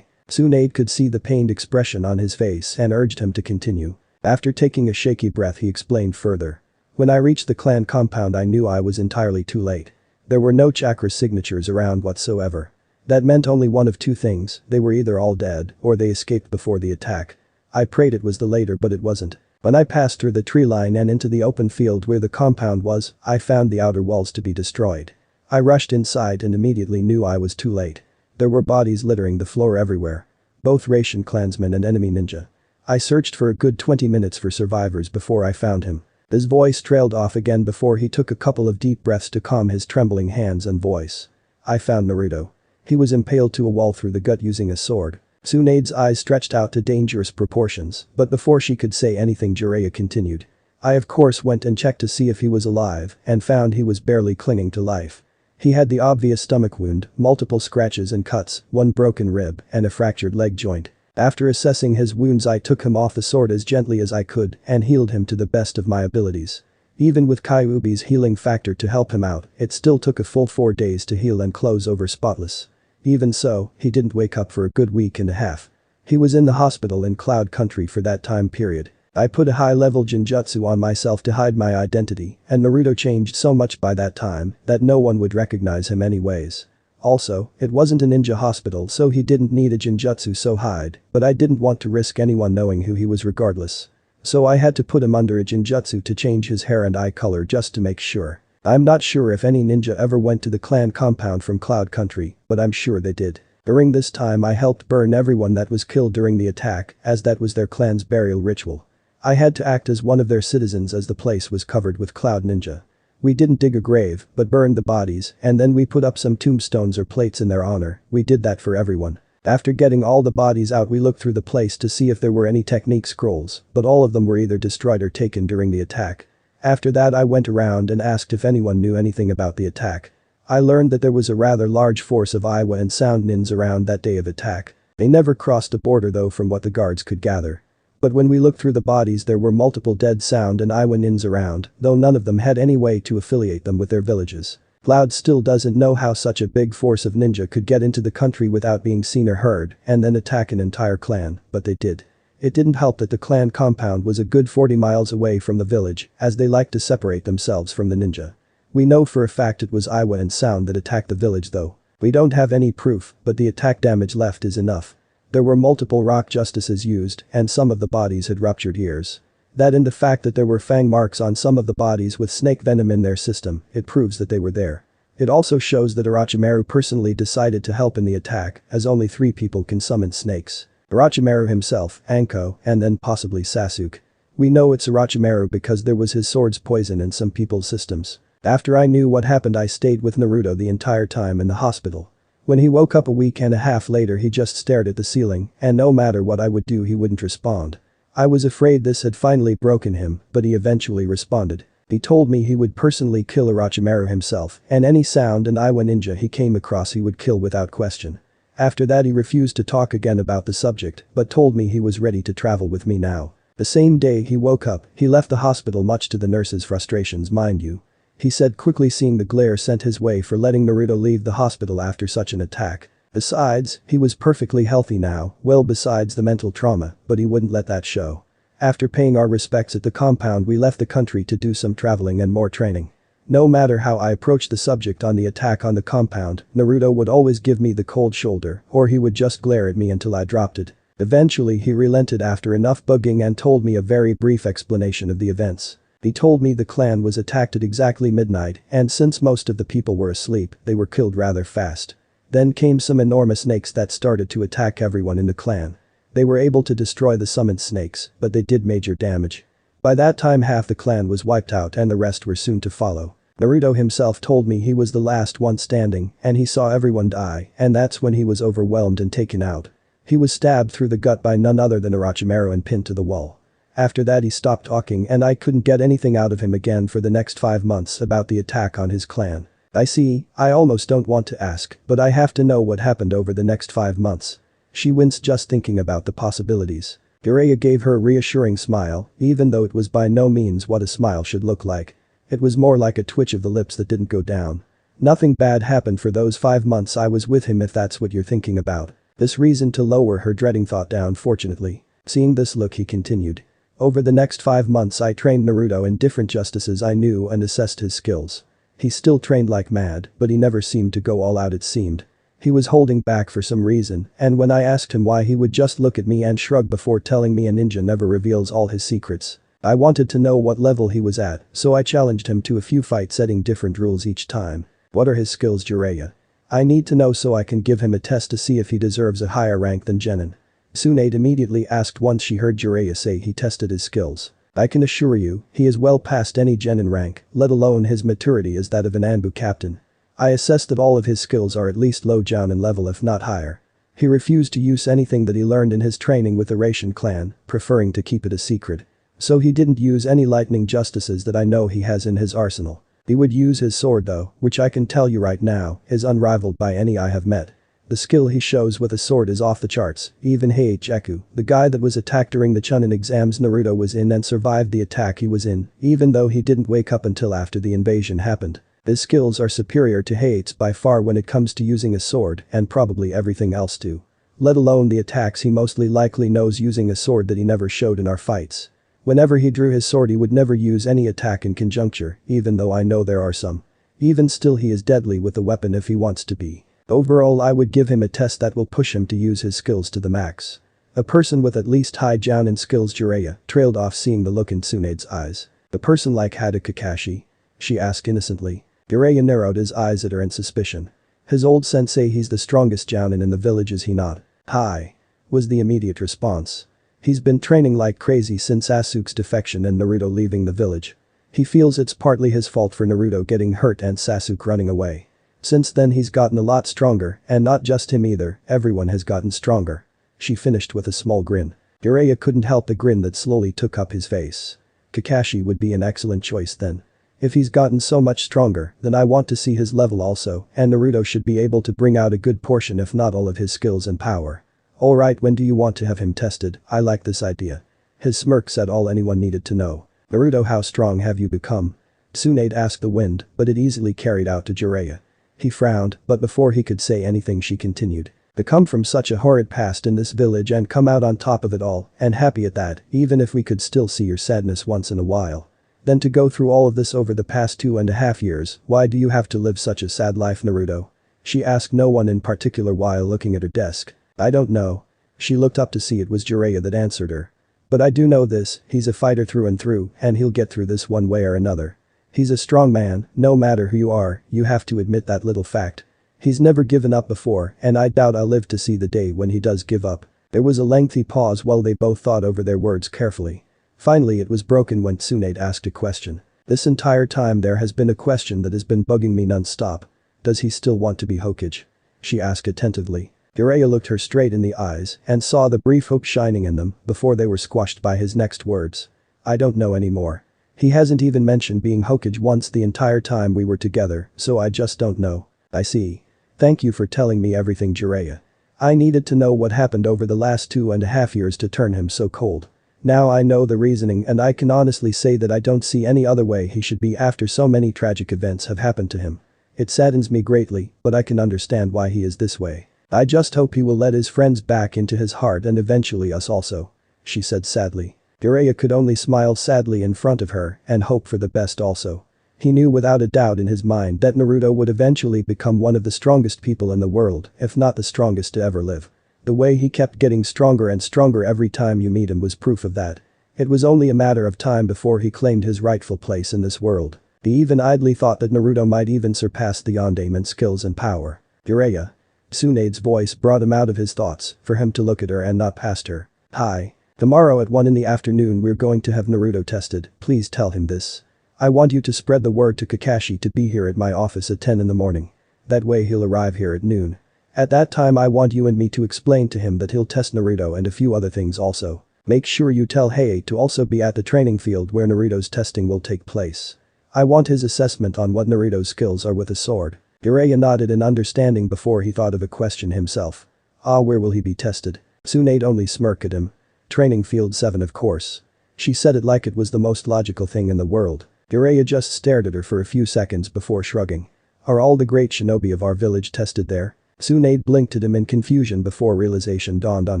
S1: Tsunade could see the pained expression on his face and urged him to continue. After taking a shaky breath he explained further. When I reached the clan compound I knew I was entirely too late. There were no chakra signatures around whatsoever. That meant only one of two things, they were either all dead or they escaped before the attack. I prayed it was the later but it wasn't. When I passed through the tree line and into the open field where the compound was, I found the outer walls to be destroyed. I rushed inside and immediately knew I was too late. There were bodies littering the floor everywhere. Both Raishin clansmen and enemy ninja. I searched for a good 20 minutes for survivors before I found him. His voice trailed off again before he took a couple of deep breaths to calm his trembling hands and voice. I found Naruto. He was impaled to a wall through the gut using a sword. Tsunade's eyes stretched out to dangerous proportions, but before she could say anything Jiraiya continued. I of course went and checked to see if he was alive and found he was barely clinging to life. He had the obvious stomach wound, multiple scratches and cuts, one broken rib, and a fractured leg joint. After assessing his wounds I took him off the sword as gently as I could and healed him to the best of my abilities. Even with Kyuubi's healing factor to help him out, it still took a full 4 days to heal and close over spotless. Even so, he didn't wake up for a good week and a half. He was in the hospital in Cloud Country for that time period. I put a high-level genjutsu on myself to hide my identity, and Naruto changed so much by that time that no one would recognize him anyways. Also, it wasn't a ninja hospital so he didn't need a genjutsu so hide, but I didn't want to risk anyone knowing who he was regardless. So I had to put him under a genjutsu to change his hair and eye color just to make sure. I'm not sure if any ninja ever went to the clan compound from Cloud Country, but I'm sure they did. During this time I helped burn everyone that was killed during the attack as that was their clan's burial ritual. I had to act as one of their citizens as the place was covered with Cloud Ninja. We didn't dig a grave, but burned the bodies, and then we put up some tombstones or plates in their honor. We did that for everyone. After getting all the bodies out we looked through the place to see if there were any technique scrolls, but all of them were either destroyed or taken during the attack. After that I went around and asked if anyone knew anything about the attack. I learned that there was a rather large force of Iwa and Sound Nins around that day of attack. They never crossed the border though from what the guards could gather. But when we looked through the bodies there were multiple dead Sound and Iwa Nins around, though none of them had any way to affiliate them with their villages. Cloud still doesn't know how such a big force of ninja could get into the country without being seen or heard and then attack an entire clan, but they did. It didn't help that the clan compound was a good 40 miles away from the village, as they liked to separate themselves from the ninja. We know for a fact it was Iwa and Sound that attacked the village though. We don't have any proof, but the attack damage left is enough. There were multiple rock justices used, and some of the bodies had ruptured ears. That and the fact that there were fang marks on some of the bodies with snake venom in their system, it proves that they were there. It also shows that Orochimaru personally decided to help in the attack, as only 3 people can summon snakes. Orochimaru himself, Anko, and then possibly Sasuke. We know it's Orochimaru because there was his sword's poison in some people's systems. After I knew what happened I stayed with Naruto the entire time in the hospital. When he woke up a week and a half later he just stared at the ceiling, and no matter what I would do he wouldn't respond. I was afraid this had finally broken him, but he eventually responded. He told me he would personally kill Orochimaru himself, and any Sound and Iwa ninja he came across he would kill without question. After that he refused to talk again about the subject, but told me he was ready to travel with me now. The same day he woke up, he left the hospital much to the nurse's frustrations mind you. He said quickly seeing the glare sent his way for letting Naruto leave the hospital after such an attack. Besides, he was perfectly healthy now, well besides the mental trauma, but he wouldn't let that show. After paying our respects at the compound we left the country to do some traveling and more training. No matter how I approached the subject on the attack on the compound, Naruto would always give me the cold shoulder, or he would just glare at me until I dropped it. Eventually he relented after enough bugging and told me a very brief explanation of the events. He told me the clan was attacked at exactly midnight, and since most of the people were asleep, they were killed rather fast. Then came some enormous snakes that started to attack everyone in the clan. They were able to destroy the summoned snakes, but they did major damage. By that time half the clan was wiped out and the rest were soon to follow. Naruto himself told me he was the last one standing and he saw everyone die, and that's when he was overwhelmed and taken out. He was stabbed through the gut by none other than Orochimaru and pinned to the wall. After that he stopped talking and I couldn't get anything out of him again for the next 5 months about the attack on his clan. I see, I almost don't want to ask, but I have to know what happened over the next 5 months. She winced just thinking about the possibilities. Jiraiya gave her a reassuring smile, even though it was by no means what a smile should look like. It was more like a twitch of the lips that didn't go down. Nothing bad happened for those 5 months I was with him if that's what you're thinking about. This reason to lower her dreading thought down fortunately. Seeing this look he continued. Over the next 5 months I trained Naruto in different justices I knew and assessed his skills. He still trained like mad, but he never seemed to go all out it seemed. He was holding back for some reason, and when I asked him why he would just look at me and shrug before telling me a ninja never reveals all his secrets. I wanted to know what level he was at, so I challenged him to a few fights setting different rules each time. What are his skills, Jiraiya? I need to know so I can give him a test to see if he deserves a higher rank than Genin. Tsunade immediately asked once she heard Jiraiya say he tested his skills. I can assure you, he is well past any Genin rank, let alone his maturity is that of an Anbu captain. I assessed that all of his skills are at least low Jounin level if not higher. He refused to use anything that he learned in his training with the Raishin clan, preferring to keep it a secret. So he didn't use any lightning justices that I know he has in his arsenal. He would use his sword though, which I can tell you right now, is unrivaled by any I have met. The skill he shows with a sword is off the charts, even Heiichiku, the guy that was attacked during the Chunin exams Naruto was in and survived the attack he was in, even though he didn't wake up until after the invasion happened. His skills are superior to Heiichi's by far when it comes to using a sword and probably everything else too. Let alone the attacks he mostly likely knows using a sword that he never showed in our fights. Whenever he drew his sword he would never use any attack in conjuncture, even though I know there are some. Even still he is deadly with the weapon if he wants to be. Overall I would give him a test that will push him to use his skills to the max. A person with at least high jounin skills Jiraiya trailed off seeing the look in Tsunade's eyes. A person like Hada Kakashi? She asked innocently. Jiraiya narrowed his eyes at her in suspicion. His old sensei he's the strongest jounin in the village is he not? Hi. Was the immediate response. He's been training like crazy since Sasuke's defection and Naruto leaving the village. He feels it's partly his fault for Naruto getting hurt and Sasuke running away. Since then he's gotten a lot stronger, and not just him either, everyone has gotten stronger. She finished with a small grin. Jiraiya couldn't help the grin that slowly took up his face. Kakashi would be an excellent choice then. If he's gotten so much stronger, then I want to see his level also, and Naruto should be able to bring out a good portion if not all of his skills and power. Alright, when do you want to have him tested? I like this idea. His smirk said all anyone needed to know. Naruto, how strong have you become? Tsunade asked the wind, but it easily carried out to Jiraiya. He frowned, but before he could say anything she continued. To come from such a horrid past in this village and come out on top of it all, and happy at that, even if we could still see your sadness once in a while. Then to go through all of this over the past 2.5 years, why do you have to live such a sad life, Naruto? She asked no one in particular while looking at her desk. I don't know. She looked up to see it was Jiraiya that answered her. But I do know this, he's a fighter through and through, and he'll get through this one way or another. He's a strong man, no matter who you are, you have to admit that little fact. He's never given up before, and I doubt I'll live to see the day when he does give up. There was a lengthy pause while they both thought over their words carefully. Finally it was broken when Tsunade asked a question. This entire time there has been a question that has been bugging me non-stop. Does he still want to be Hokage? She asked attentively. Jiraiya looked her straight in the eyes and saw the brief hope shining in them before they were squashed by his next words. I don't know anymore. He hasn't even mentioned being Hokage once the entire time we were together, so I just don't know. I see. Thank you for telling me everything, Jiraiya. I needed to know what happened over the last 2.5 years to turn him so cold. Now I know the reasoning and I can honestly say that I don't see any other way he should be after so many tragic events have happened to him. It saddens me greatly, but I can understand why he is this way. I just hope he will let his friends back into his heart and eventually us also. She said sadly. Jiraiya could only smile sadly in front of her and hope for the best also. He knew without a doubt in his mind that Naruto would eventually become one of the strongest people in the world, if not the strongest to ever live. The way he kept getting stronger and stronger every time you meet him was proof of that. It was only a matter of time before he claimed his rightful place in this world. He even idly thought that Naruto might even surpass the Yondaime in skills and power. Jiraiya. Tsunade's voice brought him out of his thoughts for him to look at her and not past her. Hi. Tomorrow at 1 in the afternoon we're going to have Naruto tested, please tell him this. I want you to spread the word to Kakashi to be here at my office at 10 in the morning. That way he'll arrive here at noon. At that time I want you and me to explain to him that he'll test Naruto and a few other things also. Make sure you tell Heiei to also be at the training field where Naruto's testing will take place. I want his assessment on what Naruto's skills are with a sword. Jiraiya nodded in understanding before he thought of a question himself. Where will he be tested? Tsunade only smirked at him. Training field 7 of course. She said it like it was the most logical thing in the world. Jiraiya just stared at her for a few seconds before shrugging. Are all the great shinobi of our village tested there? Tsunade blinked at him in confusion before realization dawned on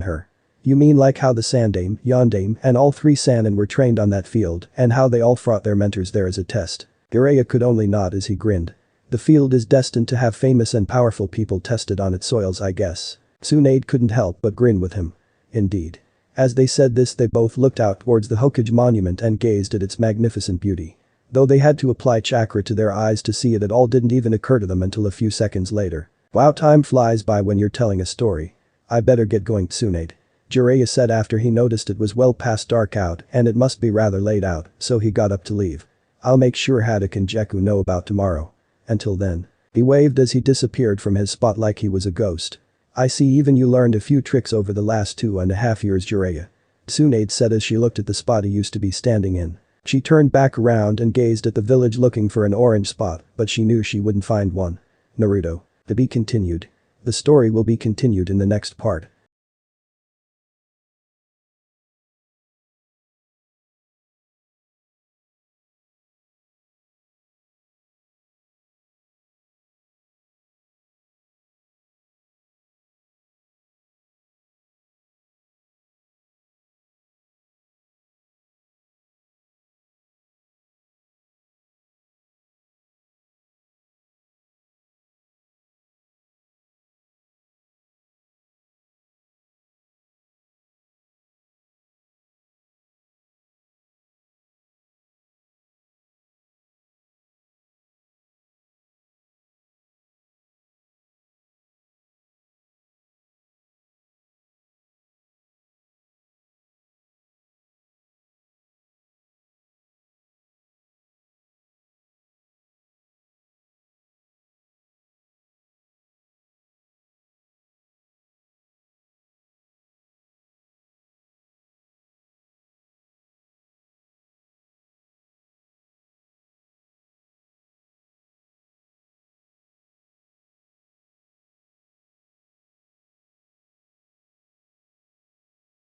S1: her. You mean like how the Sandaime, Yondaime, and all 3 Sannin were trained on that field and how they all fought their mentors there as a test? Jiraiya could only nod as he grinned. The field is destined to have famous and powerful people tested on its soils, I guess. Tsunade couldn't help but grin with him. Indeed. As they said this they both looked out towards the Hokage monument and gazed at its magnificent beauty. Though they had to apply chakra to their eyes to see it all didn't even occur to them until a few seconds later. Wow, time flies by when you're telling a story. I better get going, Tsunade. Jiraiya said after he noticed it was well past dark out and it must be rather late out, so he got up to leave. I'll make sure Haddock and Jeku know about tomorrow. Until then. He waved as he disappeared from his spot like he was a ghost. I see even you learned a few tricks over the last 2.5 years, Jiraiya. Tsunade said as she looked at the spot he used to be standing in. She turned back around and gazed at the village looking for an orange spot, but she knew she wouldn't find one. Naruto. To be continued. The story will be continued in the next part.